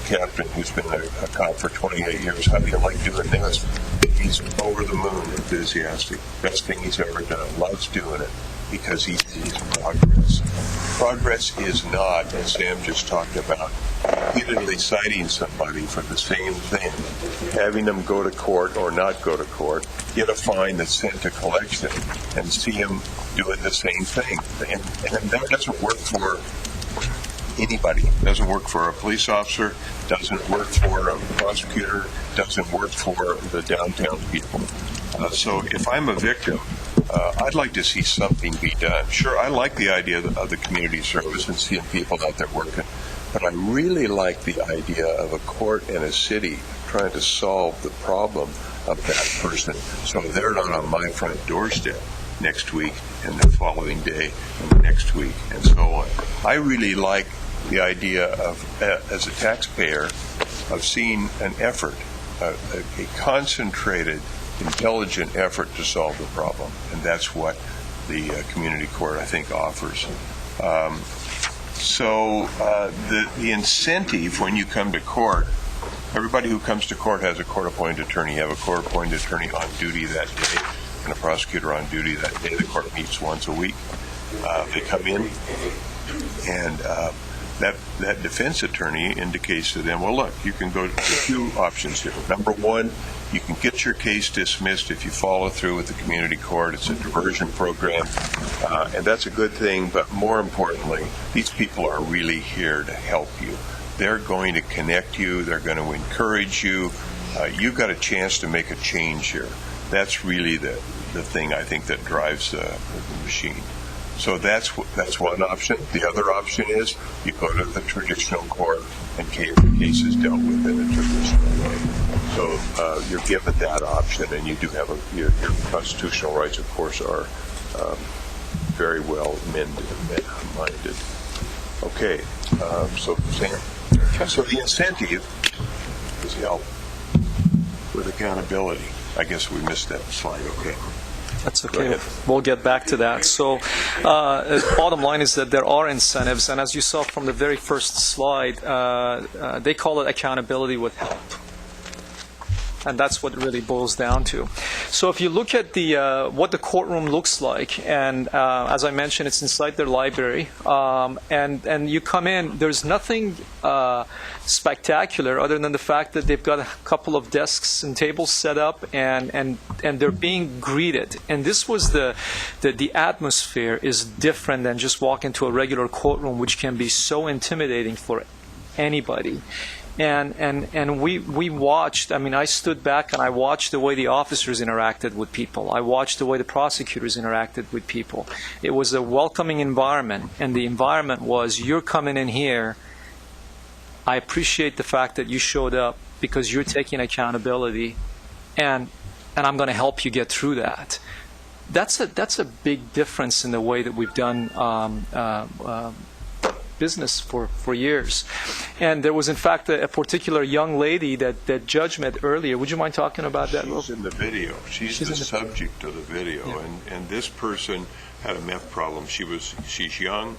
captain who's been a cop for 28 years, how do you like doing this? He's over the moon enthusiastic. Best thing he's ever done. Loves doing it because he sees progress. Progress is not, as Sam just talked about, repeatedly citing somebody for the same thing, having them go to court or not go to court, get a fine that's sent to collection, and see him doing the same thing. And that doesn't work for anybody. Doesn't work for a police officer, doesn't work for a prosecutor, doesn't work for the downtown people. So if I'm a victim, I'd like to see something be done. Sure, I like the idea of the community service and seeing people out there working, but I really like the idea of a court and a city trying to solve the problem of that person so they're not on my front doorstep next week and the following day and the next week and so on. I really like the idea of, as a taxpayer, of seeing an effort, a concentrated, intelligent effort to solve the problem, and that's what the community court, I think, offers. So the incentive when you come to court, everybody who comes to court has a court-appointed attorney. You have a court-appointed attorney on duty that day and a prosecutor on duty that day. The court meets once a week. They come in, and that defense attorney indicates to them, well, look, you can go to two options here. Number one, you can get your case dismissed if you follow through with the community court. It's a diversion program, and that's a good thing. But more importantly, these people are really here to help you. They're going to connect you. They're going to encourage you. You've got a chance to make a change here. That's really the thing I think that drives the machine. So that's one option. The other option is you go to the traditional court and the case is dealt with in a traditional way. So you're given that option, and you do have your constitutional rights, of course, are very well minded. Okay, so Sam. So the incentive is help with accountability. I guess we missed that slide. Okay. That's okay. We'll get back to that. So bottom line is that there are incentives, and as you saw from the very first slide, they call it accountability with help. And that's what it really boils down to. So if you look at what the courtroom looks like, and as I mentioned, it's inside their library, and you come in, there's nothing spectacular other than the fact that they've got a couple of desks and tables set up, and they're being greeted. And this was the atmosphere is different than just walking into a regular courtroom, which can be so intimidating for anybody. And we watched, I mean, I stood back and I watched the way the officers interacted with people. I watched the way the prosecutors interacted with people. It was a welcoming environment, and the environment was, you're coming in here, I appreciate the fact that you showed up because you're taking accountability, and I'm going to help you get through that. That's a big difference in the way that we've done business for years. And there was, in fact, a particular young lady that Judge met earlier. Would you mind talking about that? She's in the video. She's the subject of the video. Yeah. And this person had a meth problem. She's young,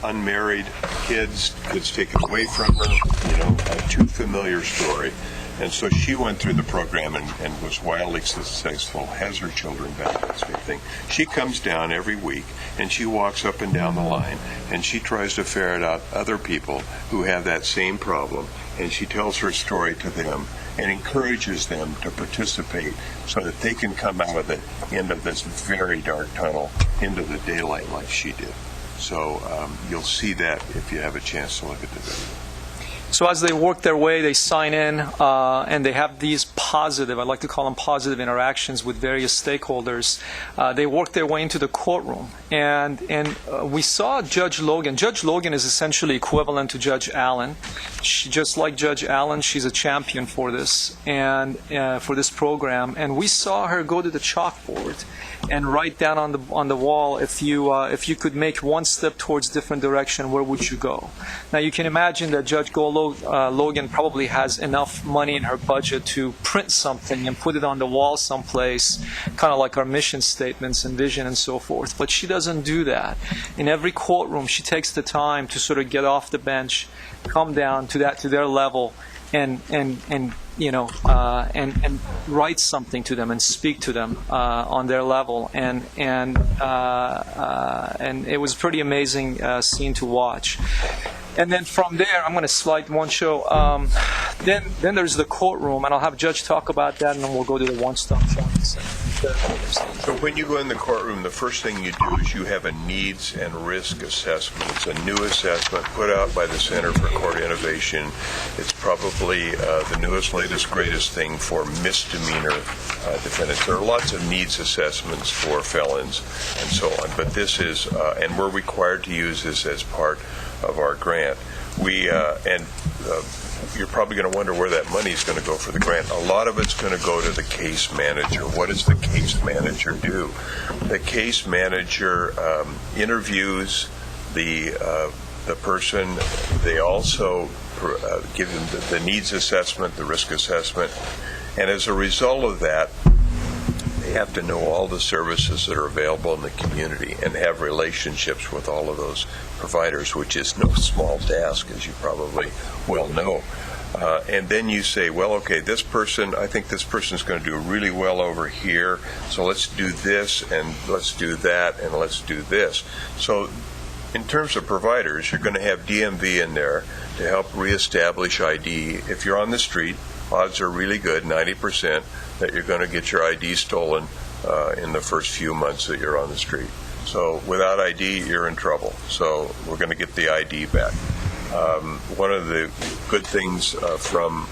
unmarried, kids taken away from her, a too familiar story. And so she went through the program and was wildly successful, has her children back, that sort of thing. She comes down every week, and she walks up and down the line, and she tries to ferret out other people who have that same problem, and she tells her story to them and encourages them to participate so that they can come out of the end of this very dark tunnel into the daylight like she did. So you'll see that if you have a chance to look at the video. So as they work their way, they sign in, and they have these positive, I like to call them positive interactions with various stakeholders. They work their way into the courtroom. And we saw Judge Logan. Judge Logan is essentially equivalent to Judge Allen. Just like Judge Allen, she's a champion for this and for this program. And we saw her go to the chalkboard and write down on the wall, if you could make one step towards different direction, where would you go? Now you can imagine that Judge Logan probably has enough money in her budget to print something and put it on the wall someplace, kind of like our mission statements and vision and so forth. But she doesn't do that. In every courtroom, she takes the time to sort of get off the bench, come down to their level, and write something to them and speak to them on their level, and it was a pretty amazing scene to watch. And then from there, I'm going to slide one show. Then there's the courtroom, and I'll have Judge talk about that, and then we'll go to the one-stop shop. So when you go in the courtroom, the first thing you do is you have a needs and risk assessment. It's a new assessment put out by the Center for Court Innovation. It's probably the newest, latest, greatest thing for misdemeanor defendants. There are lots of needs assessments for felons and so on, but this is, and we're required to use this as part of our grant. You're probably going to wonder where that money is going to go for the grant. A lot of it's going to go to the case manager. What does the case manager do? The case manager interviews the person. They also give them the needs assessment, the risk assessment, and as a result of that, they have to know all the services that are available in the community and have relationships with all of those providers, which is no small task, as you probably well know. And then you say, well, okay, this person, I think this person's going to do really well over here, so let's do this, and let's do that, and let's do this. So in terms of providers, you're going to have DMV in there to help reestablish ID. If you're on the street, odds are really good, 90%, that you're going to get your ID stolen in the first few months that you're on the street. So without ID, you're in trouble. So we're going to get the ID back. One of the good things from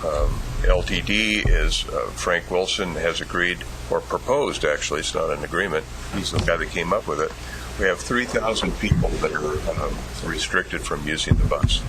LTD is Frank Wilson has agreed, or proposed actually, it's not an agreement, he's the guy that came up with it. We have 3,000 people that are restricted from using the bus.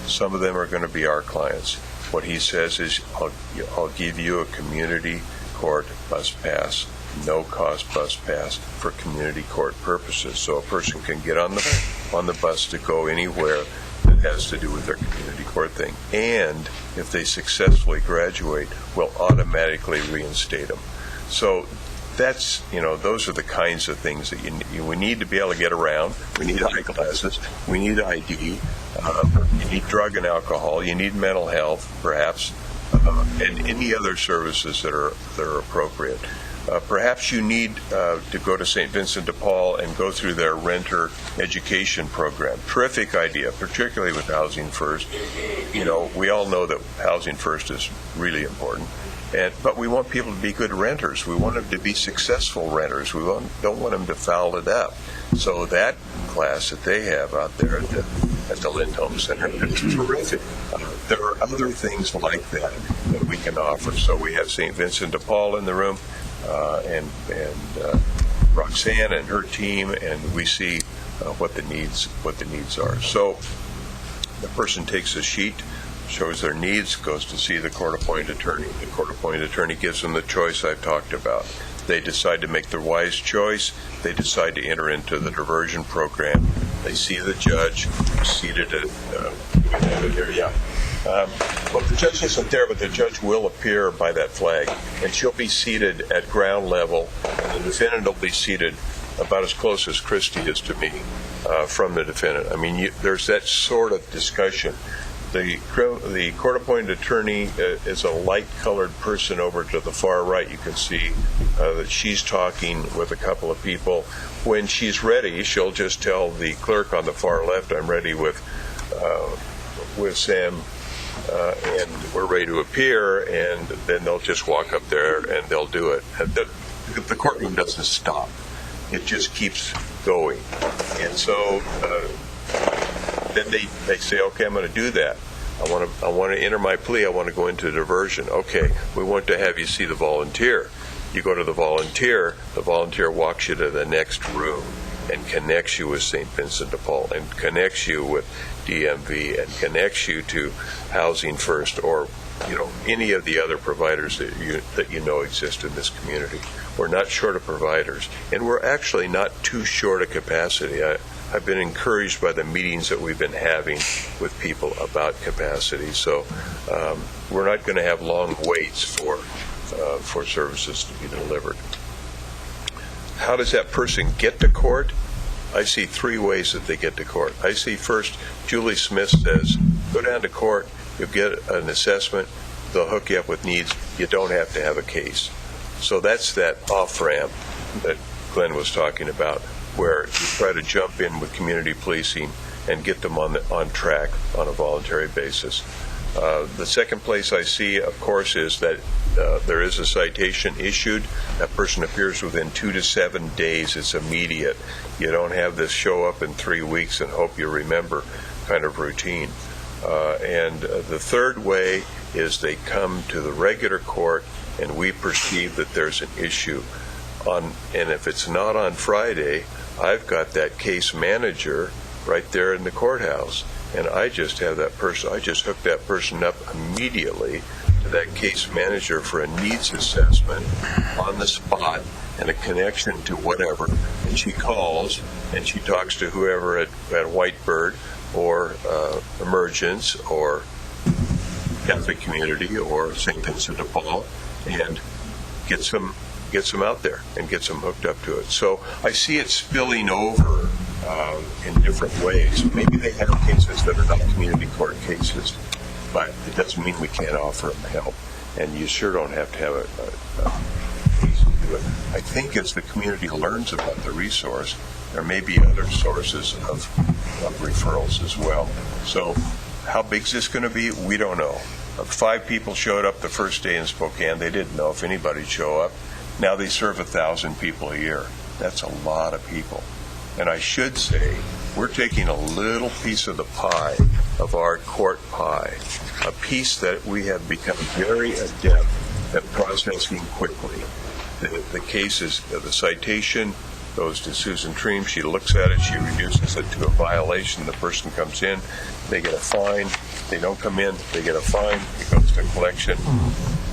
Some of them are going to be our clients. What he says is, I'll give you a community court bus pass, no-cost bus pass for community court purposes. So a person can get on the bus to go anywhere that has to do with their community court thing. And if they successfully graduate, we'll automatically reinstate them. So that's, those are the kinds of things that we need to be able to get around. We need eyeglasses. We need ID. You need drug and alcohol. You need mental health, perhaps, and any other services that are appropriate. Perhaps you need to go to St. Vincent de Paul and go through their renter education program. Terrific idea, particularly with Housing First. We all know that Housing First is really important. But we want people to be good renters. We want them to be successful renters. We don't want them to foul it up. So that class that they have out there at the Lindholm Center is terrific. There are other things like that we can offer. So we have St. Vincent de Paul in the room, and Roxanne and her team, and we see what the needs are. So the person takes a sheet, shows their needs, goes to see the court-appointed attorney. The court-appointed attorney gives them the choice I've talked about. They decide to make the wise choice. They decide to enter into the diversion program. They see the judge seated at well, the judge isn't there, but the judge will appear by that flag, and she'll be seated at ground level, and the defendant will be seated about as close as Christy is to me from the defendant. I mean, there's that sort of discussion. The court-appointed attorney is a light-colored person over to the far right. You can see that she's talking with a couple of people. When she's ready, she'll just tell the clerk on the far left, I'm ready with Sam, and we're ready to appear, and then they'll just walk up there and they'll do it. The courtroom doesn't stop. It just keeps going. And so then they say, okay, I'm going to do that. I want to enter my plea. I want to go into diversion. Okay, we want to have you see the volunteer. You go to the volunteer walks you to the next room and connects you with St. Vincent de Paul and connects you with DMV and connects you to Housing First or any of the other providers that you know exist in this community. We're not short of providers, and we're actually not too short of capacity. I've been encouraged by the meetings that we've been having with people about capacity. So we're not going to have long waits for services to be delivered. How does that person get to court? I see three ways that they get to court. I see first, Julie Smith says, go down to court, you'll get an assessment, they'll hook you up with needs, you don't have to have a case. So that's that off-ramp that Glenn was talking about, where you try to jump in with community policing and get them on track on a voluntary basis. The second place I see, of course, is that there is a citation issued. That person appears within 2 to 7 days. It's immediate. You don't have this show up in 3 weeks and hope you remember kind of routine. And the third way is they come to the regular court and we perceive that there's an issue. And if it's not on Friday, I've got that case manager right there in the courthouse. And I just have that person, I just hook that person up immediately to that case manager for a needs assessment on the spot and a connection to whatever. And she calls and she talks to whoever at Whitebird or Emergence or Catholic Community or St. Vincent de Paul and gets them out there and gets them hooked up to it. So I see it spilling over in different ways. Maybe they have cases that are not community court cases, but it doesn't mean we can't offer them help. And you sure don't have to have a case to do it. I think as the community learns about the resource, there may be other sources of referrals as well. So how big is this going to be? We don't know. 5 people showed up the first day in Spokane. They didn't know if anybody'd show up. Now they serve 1,000 people a year. That's a lot of people. And I should say, we're taking a little piece of the pie, of our court pie, a piece that we have become very adept at processing quickly. The case is the citation goes to Susan Treem. She looks at it. She reduces it to a violation. The person comes in. They get a fine. They don't come in. They get a fine. It goes to collection.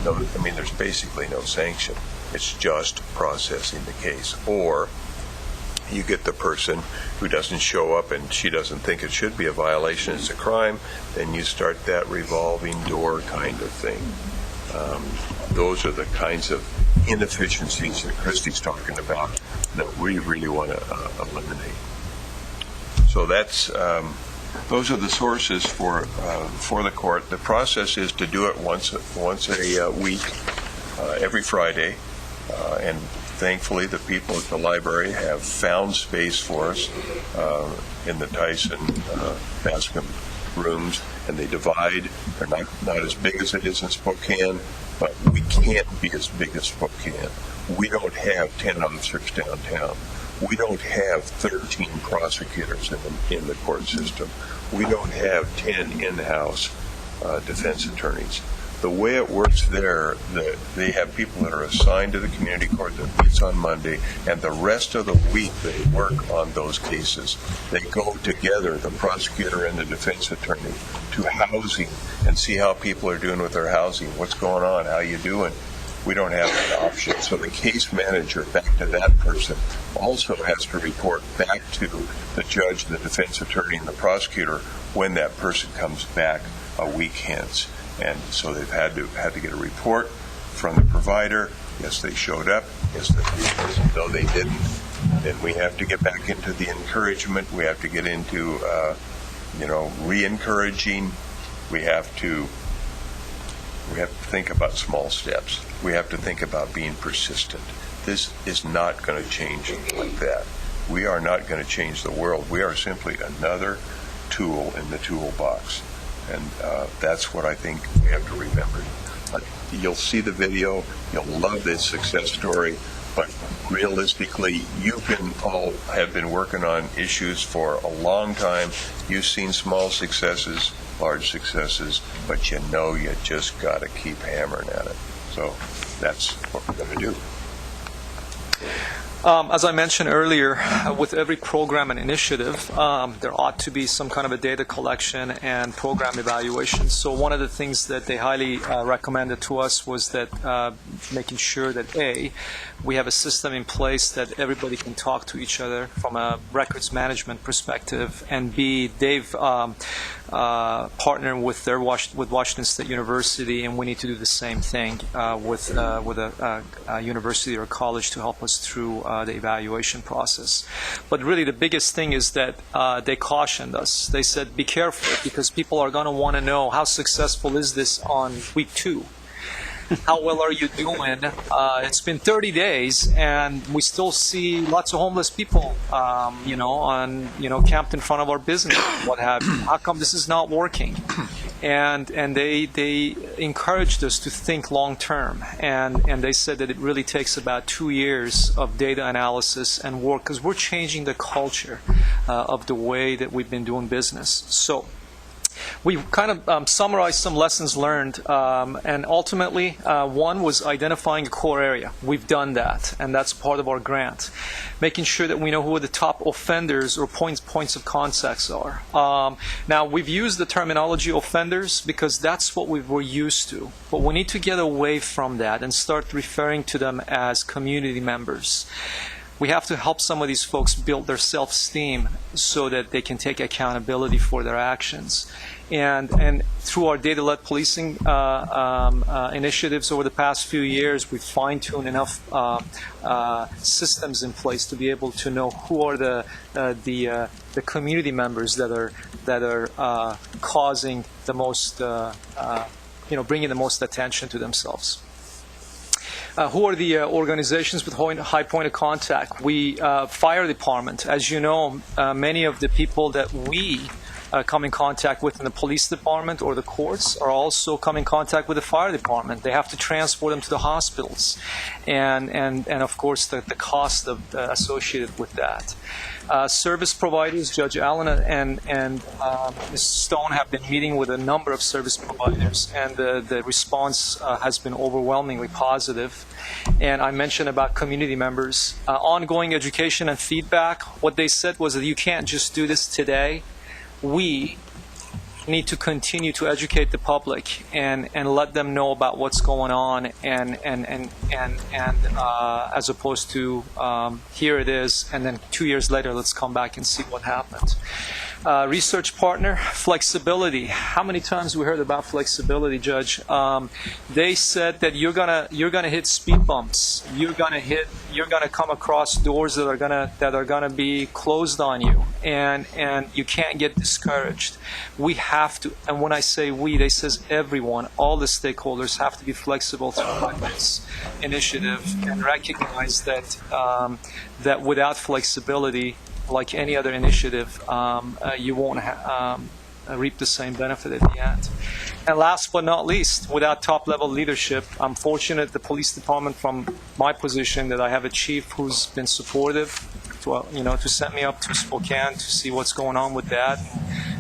No, I mean, there's basically no sanction. It's just processing the case. Or you get the person who doesn't show up and she doesn't think it should be a violation, it's a crime, then you start that revolving door kind of thing. Those are the kinds of inefficiencies that Christy's talking about that we really want to eliminate. So that's those are the sources for the court. The process is to do it once a week, every Friday, and thankfully the people at the library have found space for us in the Tyson Bascom rooms, and they divide. They're not as big as it is in Spokane, but we can't be as big as Spokane. We don't have 10 officers downtown. We don't have 13 prosecutors in the court system. We don't have 10 in-house defense attorneys. The way it works there, they have people that are assigned to the community court that meets on Monday, and the rest of the week they work on those cases. They go together, the prosecutor and the defense attorney, to housing and see how people are doing with their housing. What's going on? How you doing? We don't have that option. So the case manager, back to that person, also has to report back to the judge, the defense attorney, and the prosecutor when that person comes back a week hence. And so they've had to get a report from the provider. Yes, they showed up. Yes, no, they didn't. Then we have to get back into the encouragement. We have to get into, re-encouraging. We have to think about small steps. We have to think about being persistent. This is not going to change like that. We are not going to change the world. We are simply another tool in the toolbox. And that's what I think we have to remember. You'll see the video. You'll love this success story. But realistically, you can all have been working on issues for a long time. You've seen small successes, large successes, but you just got to keep hammering at it. So that's what we're going to do. As I mentioned earlier, with every program and initiative, there ought to be some kind of a data collection and program evaluation. So one of the things that they highly recommended to us was that making sure that A, we have a system in place that everybody can talk to each other from a records management perspective, and B, they've partnered with Washington State University, and we need to do the same thing with a university or college to help us through the evaluation process. But really the biggest thing is that they cautioned us. They said, be careful, because people are going to want to know how successful is this on week 2. How well are you doing? It's been 30 days, and we still see lots of homeless people, camped in front of our business, what have you. How come this is not working? And they encouraged us to think long term, and they said that it really takes about 2 years of data analysis and work, because we're changing the culture of the way that we've been doing business. So we've kind of summarized some lessons learned, and ultimately one was identifying a core area. We've done that, and that's part of our grant. Making sure that we know who the top offenders or points of contacts are. Now, we've used the terminology offenders because that's what we were used to, but we need to get away from that and start referring to them as community members. We have to help some of these folks build their self-esteem so that they can take accountability for their actions. And through our data-led policing initiatives over the past few years, we've fine-tuned enough systems in place to be able to know who are the community members that are causing the most, bringing the most attention to themselves. Who are the organizations with high point of contact? We, fire department. As you know, many of the people that we come in contact with in the police department or the courts are also come in contact with the fire department. They have to transport them to the hospitals, and of course the cost associated with that. Service providers, Judge Allen and Ms. Stone have been meeting with a number of service providers, and the response has been overwhelmingly positive. And I mentioned about community members. Ongoing education and feedback, what they said was that you can't just do this today. We need to continue to educate the public and let them know about what's going on and as opposed to here it is and then 2 years later let's come back and see what happened. Research partner, flexibility. How many times we heard about flexibility, Judge? They said that you're gonna hit speed bumps. You're gonna come across doors that are gonna be closed on you, and you can't get discouraged. We have to, and when I say we, they says everyone, all the stakeholders have to be flexible to this initiative and recognize that that without flexibility, like any other initiative, you won't reap the same benefit at the end. And last but not least, without top-level leadership, I'm fortunate the police department, from my position, that I have a chief who's been supportive, to send me up to Spokane to see what's going on with that,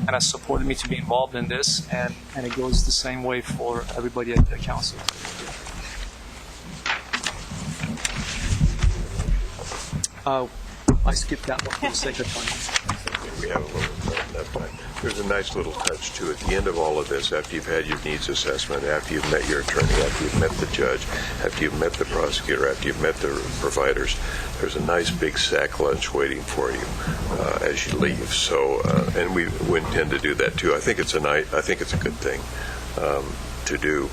and has supported me to be involved in this, and it goes the same way for everybody at the council. I skipped that one for the sake of time. We have a little enough time. There's a nice little touch to it. At the end of all of this, after you've had your needs assessment, after you've met your attorney, after you've met the judge, after you've met the prosecutor, after you've met the providers, there's a nice big sack lunch waiting for you as you leave. So, and we intend to do that too. I think it's a good thing to do.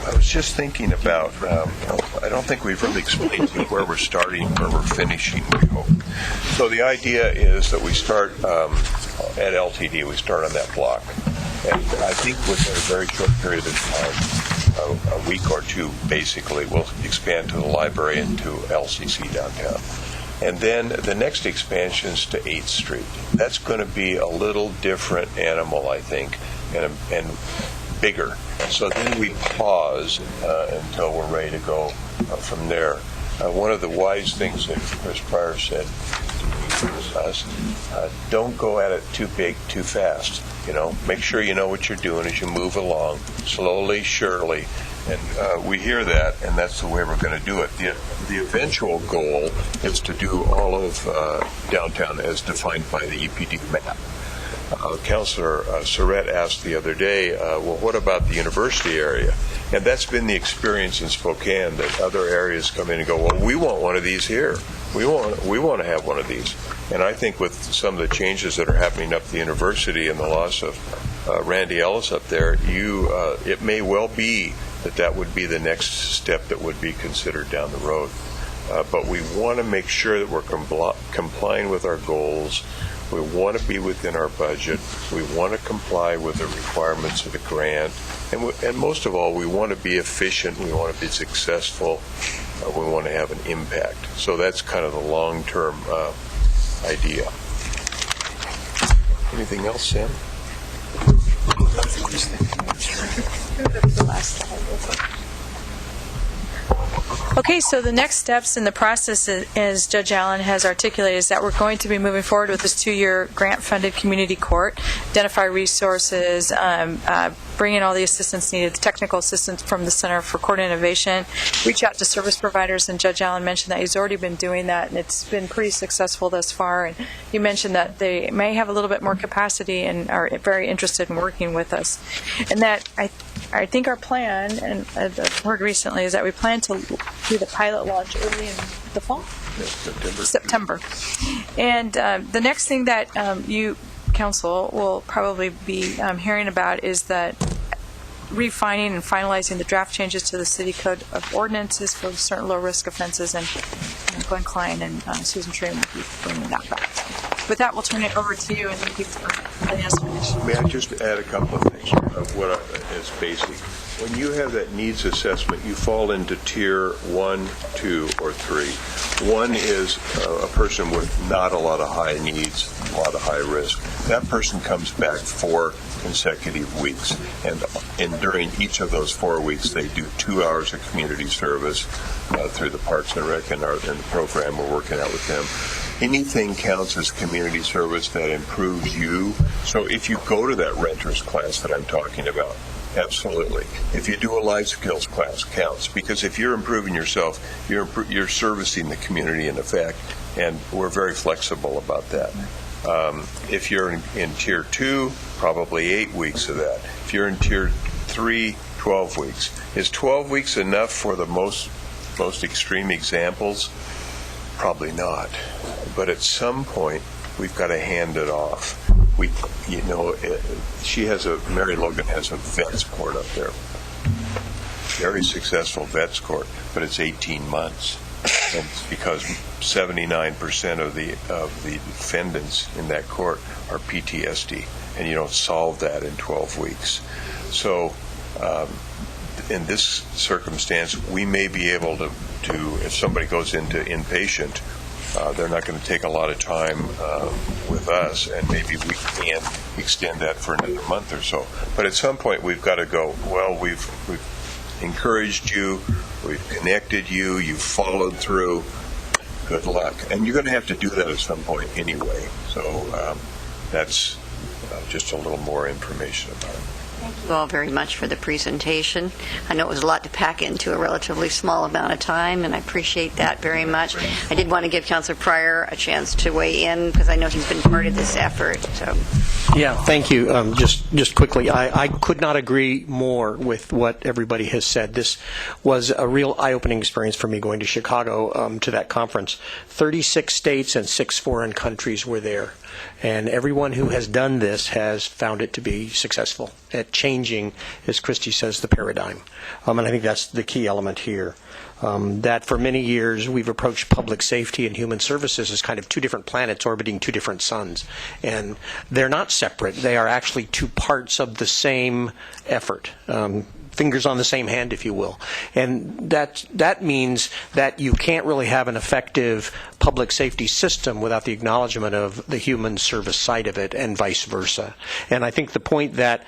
I was just thinking about, I don't think we've really explained to you where we're starting, where we're finishing, we hope. So the idea is that we start at LTD, we start on that block. And I think within a very short period of time, a week or two, basically, we'll expand to the library and to LCC downtown. And then the next expansion is to 8th Street. That's going to be a little different animal, I think, and bigger. So then we pause until we're ready to go from there. One of the wise things that Chris Pryor said to us, don't go at it too big, too fast. Make sure you know what you're doing as you move along, slowly, surely. And we hear that, and that's the way we're going to do it. The eventual goal is to do all of downtown as defined by the EPD map. Councilor Surratt asked the other day, well, what about the university area? And that's been the experience in Spokane, that other areas come in and go, well, we want one of these here. We want to have one of these. And I think with some of the changes that are happening up at the university and the loss of Randy Ellis up there, it may well be that would be the next step that would be considered down the road. But we want to make sure that we're complying with our goals. We want to be within our budget. We want to comply with the requirements of the grant. And most of all, we want to be efficient. We want to be successful. We want to have an impact. So that's kind of the long-term idea. Anything else, Sam? Okay, so the next steps in the process, as Judge Allen has articulated, is that we're going to be moving forward with this 2-year grant-funded community court, identify resources, bring in all the assistance needed, the technical assistance from the Center for Court Innovation, reach out to service providers, and Judge Allen mentioned that he's already been doing that, and it's been pretty successful thus far. And you mentioned that they may have a little bit more capacity and are very interested in working with us. And that I think our plan, and I've heard recently, is that we plan to do the pilot launch early in the fall? September. And the next thing that you, Council, will probably be hearing about is that refining and finalizing the draft changes to the City Code of Ordinances for certain low-risk offenses, and Glenn Klein and Susan Train will be bringing that back. With that, we'll turn it over to you, and thank you for May I just add a couple of things of what is basic? When you have that needs assessment, you fall into tier 1, 2, or 3. 1 is a person with not a lot of high needs, a lot of high risk. That person comes back 4 consecutive weeks, and during each of those 4 weeks, they do 2 hours of community service through the Parks and Rec and the program we're working out with them. Anything counts as community service that improves you. So if you go to that renters class that I'm talking about, absolutely. If you do a life skills class, counts, because if you're improving yourself, you're servicing the community in effect, and we're very flexible about that. If you're in tier 2, probably 8 weeks of that. If you're in tier 3, 12 weeks. Is 12 weeks enough for the most extreme examples? Probably not. But at some point, we've got to hand it off. Mary Logan has a vets court up there. Very successful vets court, but it's 18 months. And it's because 79% of the defendants in that court are PTSD, and you don't solve that in 12 weeks. So in this circumstance, we may be able to if somebody goes into inpatient, they're not going to take a lot of time with us, and maybe we can extend that for another month or so. But at some point, we've got to go, well, we've encouraged you, we've connected you, you've followed through, good luck. And you're going to have to do that at some point anyway. So that's just a little more information about it. Thank you all very much for the presentation. I know it was a lot to pack into a relatively small amount of time, and I appreciate that very much. I did want to give Councilor Pryor a chance to weigh in because I know he's been part of this effort. So, yeah, thank you. Just quickly, I could not agree more with what everybody has said. This was a real eye-opening experience for me going to Chicago to that conference. 36 states and 6 foreign countries were there. And everyone who has done this has found it to be successful at changing, as Christy says, the paradigm. And I think that's the key element here. That for many years we've approached public safety and human services as kind of 2 different planets orbiting 2 different suns. And they're not separate. They are actually 2 parts of the same effort. Fingers on the same hand, if you will. And that means that you can't really have an effective public safety system without the acknowledgement of the human service side of it, and vice versa. And I think the point that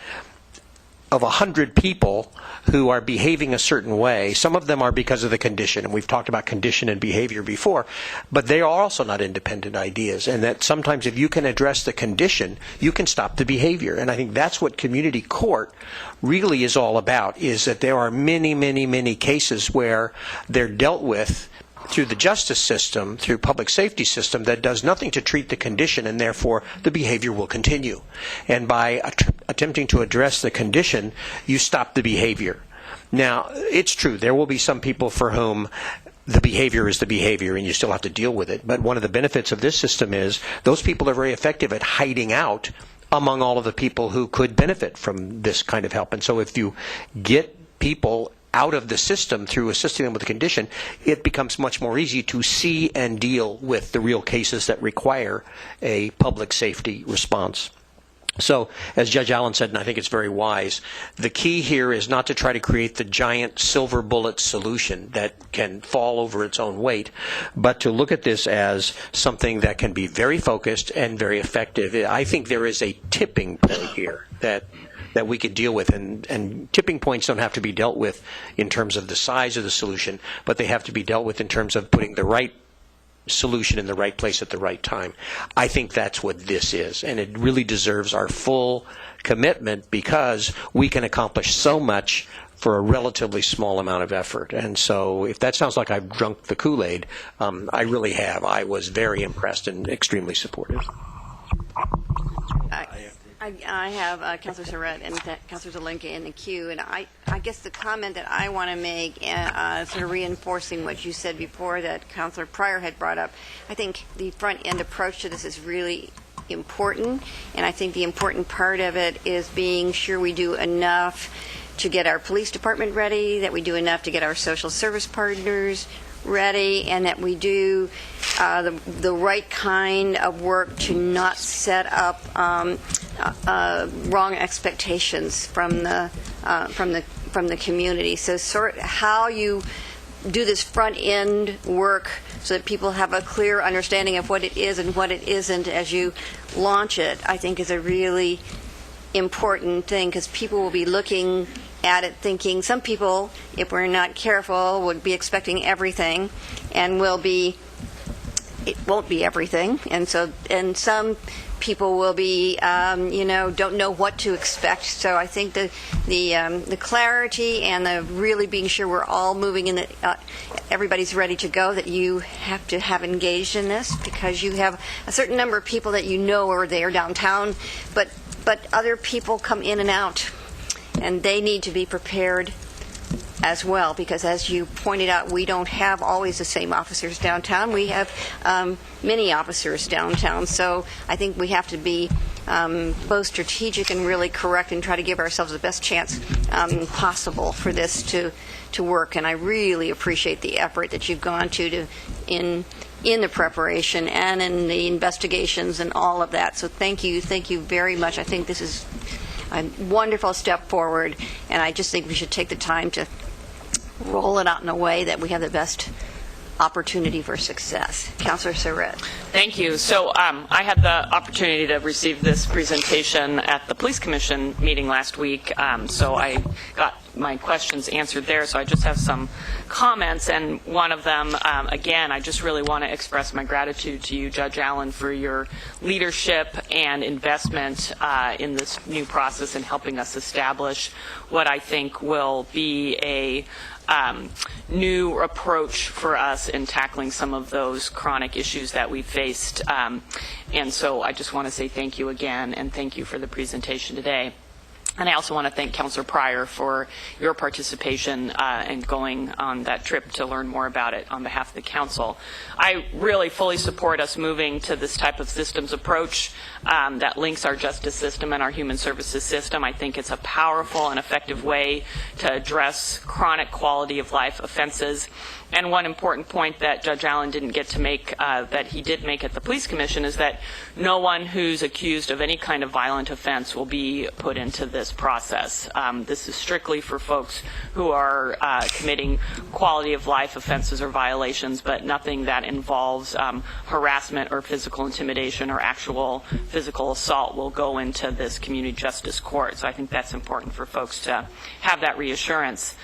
of 100 people who are behaving a certain way, some of them are because of the condition, and we've talked about condition and behavior before, but they are also not independent ideas, and that sometimes if you can address the condition, you can stop the behavior. And I think that's what community court really is all about, is that there are many, many, many cases where they're dealt with through the justice system, through public safety system, that does nothing to treat the condition, and therefore the behavior will continue. And by attempting to address the condition, you stop the behavior. Now, it's true, there will be some people for whom the behavior is the behavior, and you still have to deal with it. But one of the benefits of this system is those people are very effective at hiding out among all of the people who could benefit from this kind of help. And so if you get people out of the system through assisting them with the condition, it becomes much more easy to see and deal with the real cases that require a public safety response. So, as Judge Allen said, and I think it's very wise, the key here is not to try to create the giant silver bullet solution that can fall over its own weight, but to look at this as something that can be very focused and very effective. I think there is a tipping point here that we could deal with, and tipping points don't have to be dealt with in terms of the size of the solution, but they have to be dealt with in terms of putting the right solution in the right place at the right time. I think that's what this is, and it really deserves our full commitment because we can accomplish so much for a relatively small amount of effort. And so if that sounds like I've drunk the Kool-Aid, I really have. I was very impressed and extremely supportive. I have Councilor Surratt and Councilor Zelenka in the queue, and I guess the comment that I want to make, sort of reinforcing what you said before that Councilor Pryor had brought up, I think the front-end approach to this is really important, and I think the important part of it is being sure we do enough to get our police department ready, that we do enough to get our social service partners ready, and that we do the right kind of work to not set up wrong expectations from the community. So how you do this front end work so that people have a clear understanding of what it is and what it isn't as you launch it, I think is a really important thing, because people will be looking at it thinking, some people, if we're not careful, would be expecting everything, and it won't be everything, and some people will be, don't know what to expect. So I think the clarity and the really being sure we're all moving in everybody's ready to go, that you have to have engaged in this, because you have a certain number of people that you know are there downtown, but other people come in and out, and they need to be prepared as well, because as you pointed out, we don't have always the same officers downtown. We have many officers downtown, so I think we have to be both strategic and really correct and try to give ourselves the best chance possible for this to work. And I really appreciate the effort that you've gone to in the preparation and in the investigations and all of that. So thank you very much. I think this is a wonderful step forward, and I just think we should take the time to roll it out in a way that we have the best opportunity for success. Councilor Surratt. Thank you. So I had the opportunity to receive this presentation at the Police Commission meeting last week, so I got my questions answered there. So I just have some comments, and one of them, again, I just really want to express my gratitude to you, Judge Allen, for your leadership and investment in this new process and helping us establish what I think will be a new approach for us in tackling some of those chronic issues that we faced. And so I just want to say thank you again, and thank you for the presentation today. And I also want to thank Councilor Pryor for your participation and going on that trip to learn more about it on behalf of the council. I really fully support us moving to this type of systems approach that links our justice system and our human services system. I think it's a powerful and effective way to address chronic quality of life offenses. And one important point that Judge Allen didn't get to make, that he did make at the Police Commission, is that no one who's accused of any kind of violent offense will be put into this process. This is strictly for folks who are committing quality of life offenses or violations, but nothing that involves harassment or physical intimidation or actual physical assault will go into this community justice court. So I think that's important for folks to have that reassurance.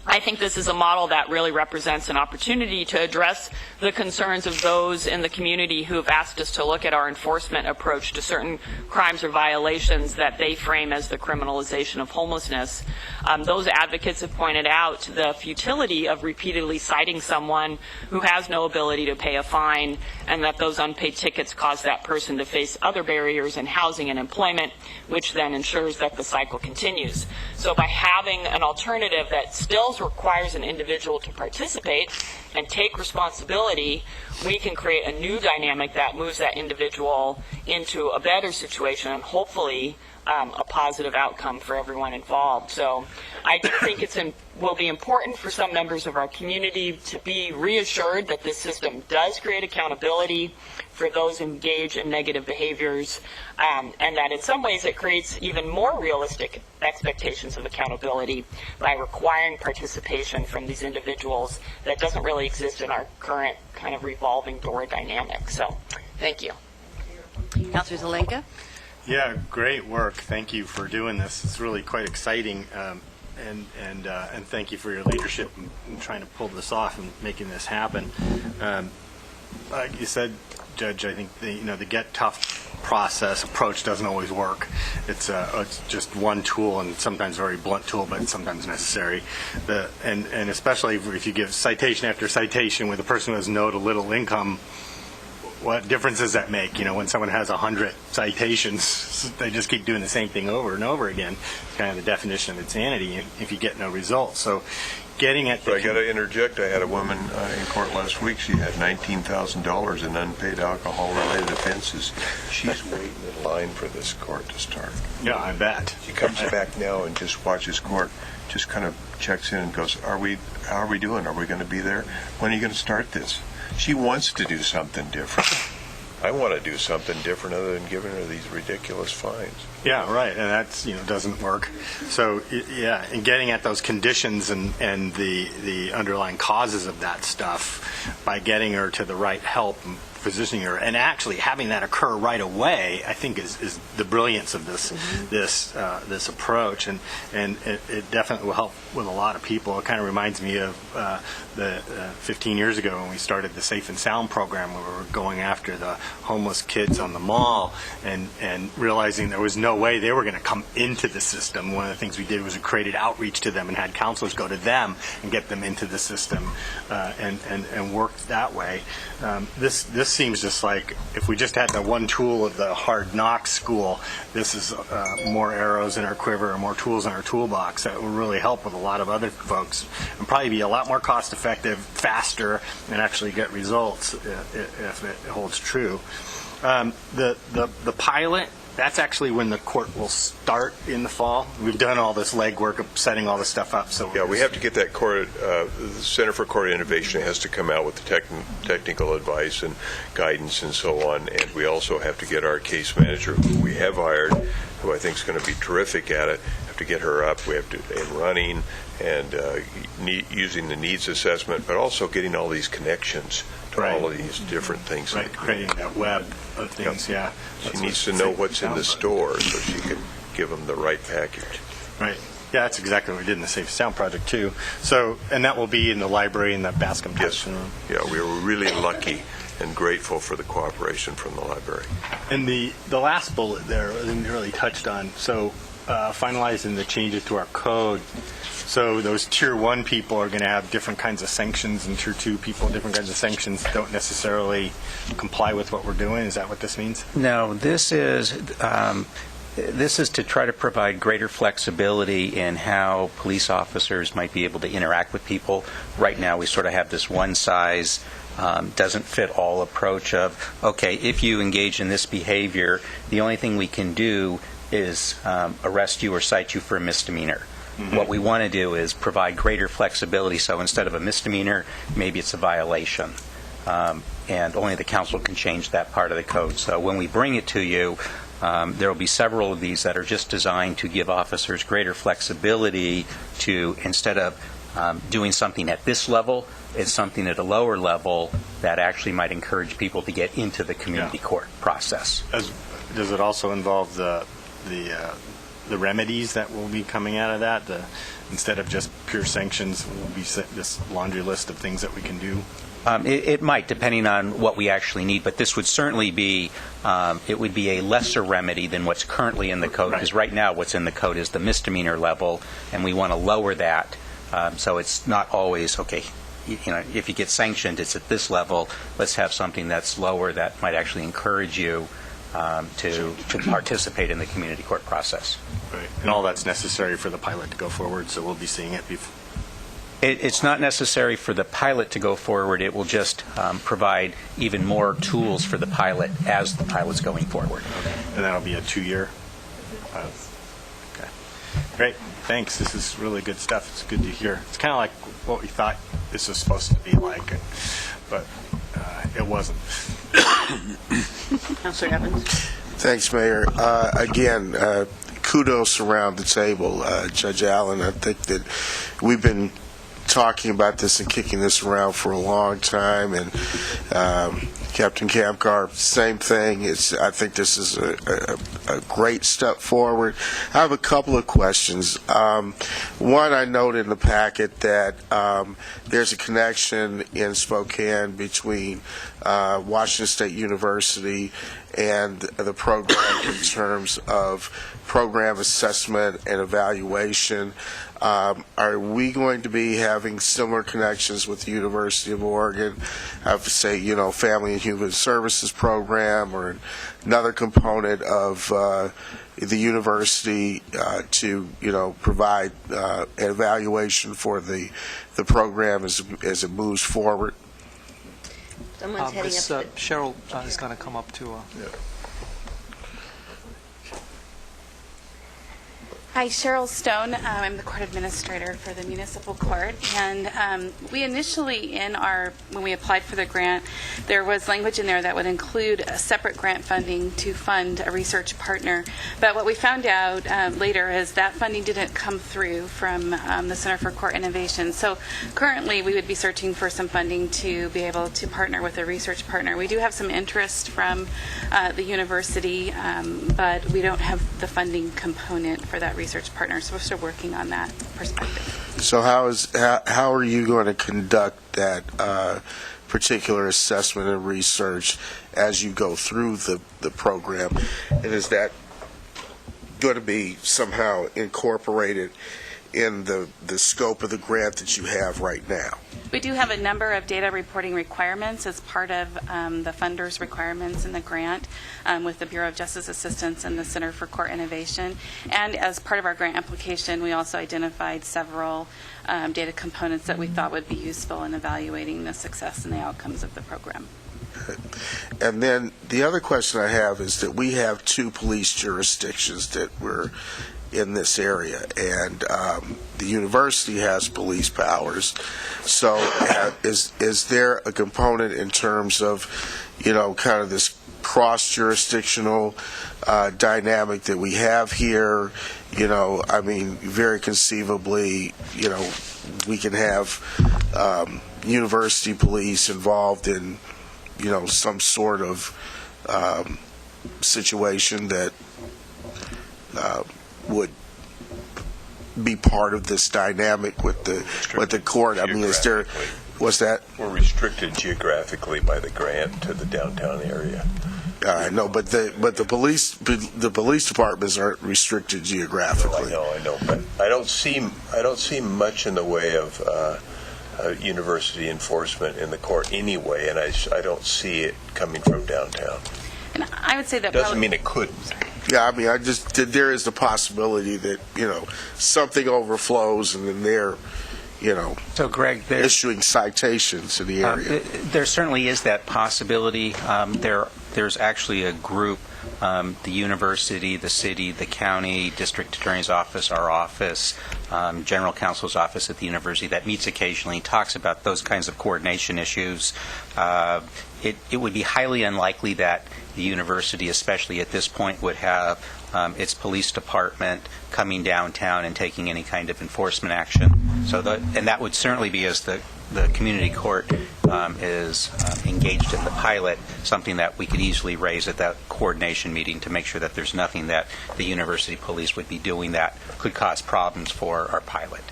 I think this is a model that really represents an opportunity to address the concerns of those in the community who have asked us to look at our enforcement approach to certain crimes or violations that they frame as the criminalization of homelessness. Those advocates have pointed out the futility of repeatedly citing someone who has no ability to pay a fine, and that those unpaid tickets cause that person to face other barriers in housing and employment, which then ensures that the cycle continues. So by having an alternative that still requires an individual to participate and take responsibility, we can create a new dynamic that moves that individual into a better situation and hopefully a positive outcome for everyone involved. So I think will be important for some members of our community to be reassured that this system does create accountability for those engaged in negative behaviors, and that in some ways it creates even more realistic expectations of accountability by requiring participation from these individuals that doesn't really exist in our current kind of revolving door dynamic. So thank you. Councilor Zelenka. Yeah, great work. Thank you for doing this. It's really quite exciting, and thank you for your leadership in trying to pull this off and making this happen. Like you said, Judge, I think the get tough process approach doesn't always work. It's just one tool, and sometimes a very blunt tool, but sometimes necessary. And especially if you give citation after citation with a person who has no to little income, what difference does that make? When someone has 100 citations, they just keep doing the same thing over and over again. It's kind of the definition of insanity if you get no results. So getting at the... I got to interject. I had a woman in court last week. She had $19,000 in unpaid alcohol-related offenses. She's waiting in line for this court to start. Yeah, I bet. She comes back now and just watches court, just kind of checks in and goes, how are we doing? Are we going to be there? When are you going to start this? She wants to do something different. I want to do something different other than giving her these ridiculous fines. Yeah, right, and that's, doesn't work. So, yeah, and getting at those conditions and the underlying causes of that stuff by getting her to the right help and positioning her, and actually having that occur right away, I think is the brilliance of this approach, and it definitely will help with a lot of people. It kind of reminds me of the 15 years ago when we started the Safe and Sound program, where we were going after the homeless kids on the mall and realizing there was no way they were going to come into the system. One of the things we did was we created outreach to them and had counselors go to them and get them into the system and work that way. This seems just like if we just had the one tool of the hard knock school, this is more arrows in our quiver and more tools in our toolbox that will really help with a lot of other folks and probably be a lot more cost effective, faster, and actually get results if it holds true. The pilot, that's actually when the court will start in the fall. We've done all this legwork of setting all this stuff up. So yeah, we have to get that court, the Center for Court Innovation has to come out with the technical advice and guidance and so on. And we also have to get our case manager, who we have hired, who I think is going to be terrific at it, have to get her up. We have to, and running and using the needs assessment, but also getting all these connections to all of these different things. Right, creating that web of things, yeah. She needs to know what's in the store so she can give them the right package. Right. Yeah, that's exactly what we did in the Safe Sound project too. So, and that will be in the library in the Bascom Patterson room. Yeah, we were really lucky and grateful for the cooperation from the library. And the last bullet there, I didn't really touched on. So, finalizing the changes to our code. So those Tier 1 people are going to have different kinds of sanctions, and Tier 2 people, different kinds of sanctions, don't necessarily comply with what we're doing. Is that what this means? No, this is to try to provide greater flexibility in how police officers might be able to interact with people. Right now, we sort of have this one size doesn't fit all approach of, okay, if you engage in this behavior, the only thing we can do is arrest you or cite you for a misdemeanor. Mm-hmm. What we want to do is provide greater flexibility, so instead of a misdemeanor, maybe it's a violation. And only the council can change that part of the code. So when we bring it to you, there will be several of these that are just designed to give officers greater flexibility to, instead of doing something at this level, it's something at a lower level that actually might encourage people to get into the community court process. Does it also involve the remedies that will be coming out of that? Instead of just pure sanctions, will be this laundry list of things that we can do? It might, depending on what we actually need, but this would certainly be, it would be a lesser remedy than what's currently in the code, because right now what's in the code is the misdemeanor level, and we want to lower that, so it's not always, okay, if you get sanctioned, it's at this level, let's have something that's lower that might actually encourage you to participate in the community court process. Right. And all that's necessary for the pilot to go forward, so we'll be seeing it before. It's not necessary for the pilot to go forward. It will just provide even more tools for the pilot as the pilot's going forward. Okay. And that'll be a 2-year? Okay. Great. Thanks. This is really good stuff. It's good to hear. It's kind of like what we thought this was supposed to be like, but it wasn't. Councilor Evans? Thanks, Mayor. Again, kudos around the table. Judge Allen, I think that we've been talking about this and kicking this around for a long time, and Captain Kamkar, same thing. I think this is a great step forward. I have a couple of questions. One, I note in the packet that there's a connection in Spokane between Washington State University and the program in terms of program assessment and evaluation. Are we going to be having similar connections with the University of Oregon? I have to say, Family and Human Services program or another component of the university to, provide an evaluation for the program as it moves forward? Someone's heading Miss up. Cheryl is going to come up to. Hi, Cheryl Stone. I'm the court administrator for the municipal court. And we initially, when we applied for the grant, there was language in there that would include a separate grant funding to fund a research partner. But what we found out later is that funding didn't come through from the Center for Court Innovation. So currently, we would be searching for some funding to be able to partner with a research partner. We do have some interest from the university, but we don't have the funding component for that research partner, so we're still working on that perspective. So how are you going to conduct that particular assessment and research as you go through the program? And is that going to be somehow incorporated in the scope of the grant that you have right now? We do have a number of data reporting requirements as part of the funders' requirements in the grant with the Bureau of Justice Assistance and the Center for Court Innovation. And as part of our grant application, we also identified several data components that we thought would be useful in evaluating the success and the outcomes of the program. And then the other question I have is that we have 2 police jurisdictions that we're in this area, and the university has police powers. So is there a component in terms of, kind of this cross-jurisdictional dynamic that we have here? Very conceivably, we can have university police involved in, some sort of situation that would be part of this dynamic with the court. Is there? What's that? We're restricted geographically by the grant to the downtown area. I know, but the police departments aren't restricted geographically. I know, but I don't see much in the way of university enforcement in the court anyway, and I don't see it coming from downtown. And I would say that doesn't mean it couldn't. Yeah, there is the possibility that, something overflows and then they're, So, Greg, issuing citations in the area. There certainly is that possibility. There's actually a group, the university, the city, the county, district attorney's office, our office, general counsel's office at the university that meets occasionally and talks about those kinds of coordination issues. It would be highly unlikely that the university, especially at this point, would have its police department coming downtown and taking any kind of enforcement action. And that would certainly be, as the community court is engaged in the pilot, something that we could easily raise at that coordination meeting to make sure that there's nothing that the university police would be doing that could cause problems for our pilot.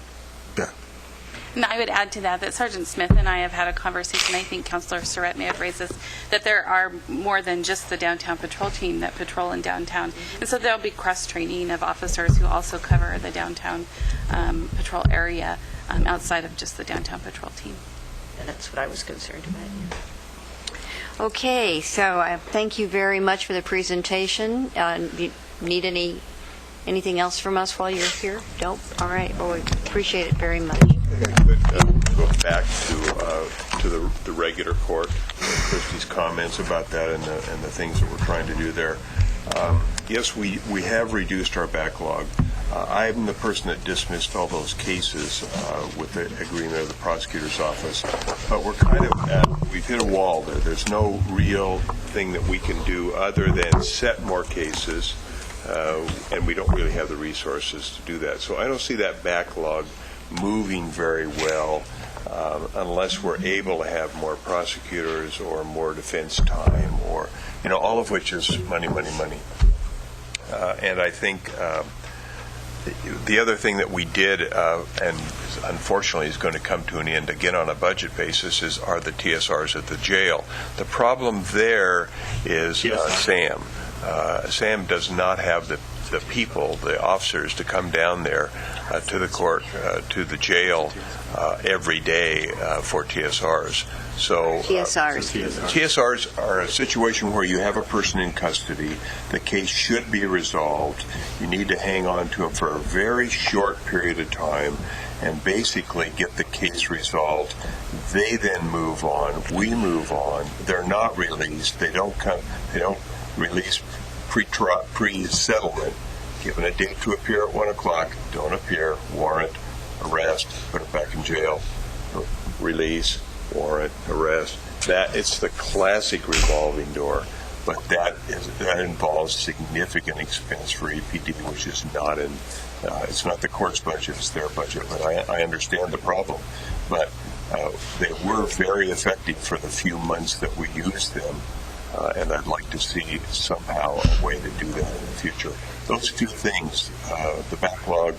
Yeah. And I would add to that Sergeant Smith and I have had a conversation, I think Councilor Surratt may have raised this, that there are more than just the downtown patrol team that patrol in downtown. And so there'll be cross-training of officers who also cover the downtown patrol area outside of just the downtown patrol team. And that's what I was concerned about. Okay, so thank you very much for the presentation. Do you need anything else from us while you're here? Nope? All right. Well, we appreciate it very much. Go back to the regular court, Christie's comments about that and the things that we're trying to do there. Yes, we have reduced our backlog. I'm the person that dismissed all those cases with the agreement of the prosecutor's office. But we've hit a wall there. There's no real thing that we can do other than set more cases, and we don't really have the resources to do that. So I don't see that backlog moving very well unless we're able to have more prosecutors or more defense time, or all of which is money. And I think the other thing that we did, and unfortunately is going to come to an end again on a budget basis, are the TSRs at the jail. The problem there is Sam. Sam does not have the people, the officers, to come down there to the court, to the jail every day for TSRs. So TSRs are a situation where you have a person in custody. The case should be resolved. You need to hang on to them for a very short period of time and basically get the case resolved. They then move on. We move on. They're not released. They don't release pre-settlement given a date to appear at 1 o'clock, don't appear, warrant, arrest, put it back in jail, release, warrant, arrest. That it's the classic revolving door, but that involves significant expense for EPD, which is not in. It's not the court's budget; it's their budget. But I understand the problem. But they were very effective for the few months that we used them, and I'd like to see somehow a way to do that in the future. Those two things, the backlog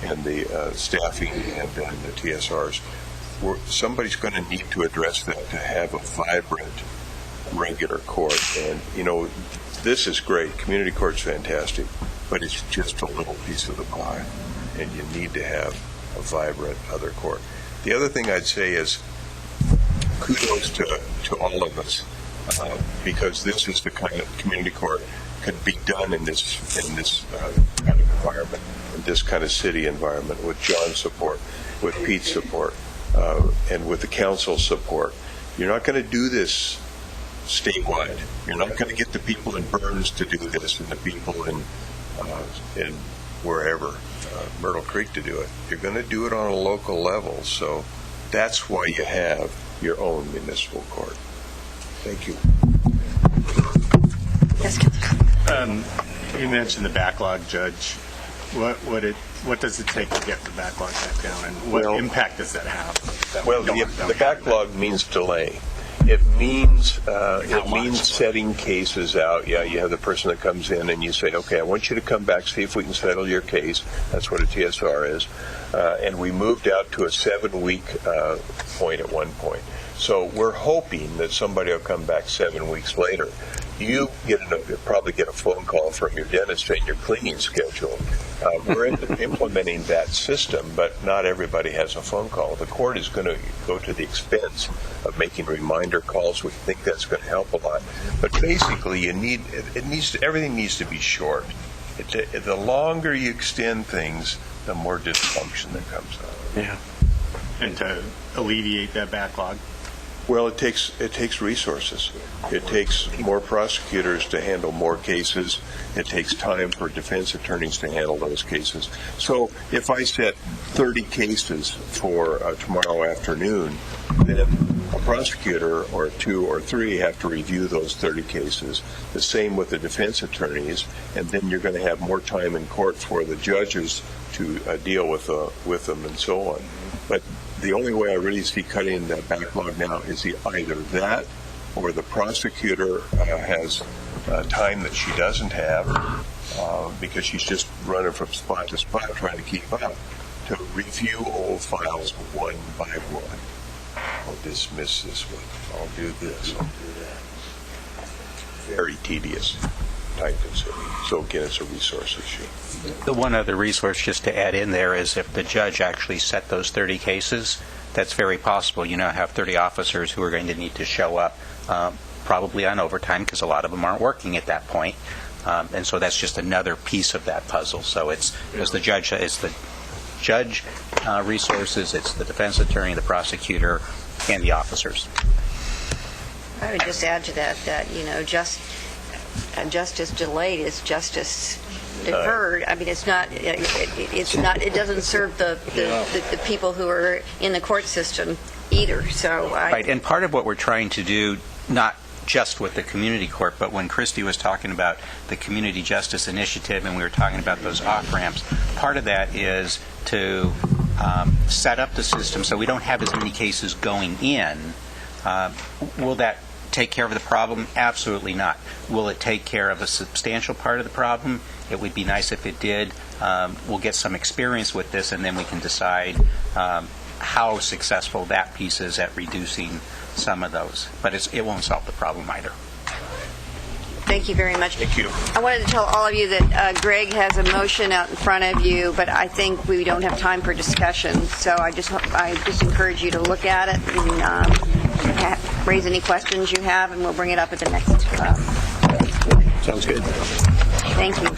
and the staffing and the TSRs. Somebody's going to need to address that to have a vibrant, regular court. And, this is great. Community court's fantastic, but it's just a little piece of the pie. And you need to have a vibrant other court. The other thing I'd say is kudos to all of us, because this is the kind of community court could be done in this kind of environment, in this kind of city environment, with John's support, with Pete's support. And with the council's support. You're not going to do this statewide. You're not going to get the people in Burns to do this and the people in wherever, Myrtle Creek to do it. You're going to do it on a local level. So that's why you have your own municipal court. Thank you. Yes, You mentioned the backlog, Judge. What does it take to get the backlog back down, and what impact does that have? The backlog means delay. It means setting cases out. Yeah, you have the person that comes in and you say, okay, I want you to come back, see if we can settle your case. That's what a TSR is. And we moved out to a 7-week point at one point. So we're hoping that somebody will come back 7 weeks later. You probably get a phone call from your dentist saying your cleaning schedule. We're implementing that system, but not everybody has a phone call. The court is going to go to the expense of making reminder calls. We think that's going to help a lot. But basically, everything needs to be short. The longer you extend things, the more dysfunction that comes out. Yeah. And to alleviate that backlog. Well, it takes resources. It takes more prosecutors to handle more cases. It takes time for defense attorneys to handle those cases. So if I set 30 cases for tomorrow afternoon, then a prosecutor or 2 or 3 have to review those 30 cases. The same with the defense attorneys, and then you're going to have more time in court for the judges to deal with them and so on. But the only way I really see cutting that backlog now is either that or the prosecutor has time that she doesn't have because she's just running from spot to spot trying to keep up, to review old files one by one. I'll dismiss this one. I'll do this. I'll do that. Very tedious, time-consuming. So again, it's a resource issue. The one other resource just to add in there is if the judge actually set those 30 cases, that's very possible. You now have 30 officers who are going to need to show up, probably on overtime because a lot of them aren't working at that point. And so that's just another piece of that puzzle. So it's the judge resources, it's the defense attorney, the prosecutor, and the officers. I would just add to that justice delayed is justice deferred. I mean, it doesn't serve the people who are in the court system either. So right, and part of what we're trying to do, not just with the community court, but when Christy was talking about the community justice initiative and we were talking about those off-ramps, part of that is to set up the system so we don't have as many cases going in. Will that take care of the problem? Absolutely not. Will it take care of a substantial part of the problem? It would be nice if it did. We'll get some experience with this, and then we can decide how successful that piece is at reducing some of those. But it won't solve the problem either. Thank you very much. Thank you. I wanted to tell all of you that Greg has a motion out in front of you, but I think we don't have time for discussion. So I just encourage you to look at it and raise any questions you have, and we'll bring it up at the next. Sounds good. Thank you.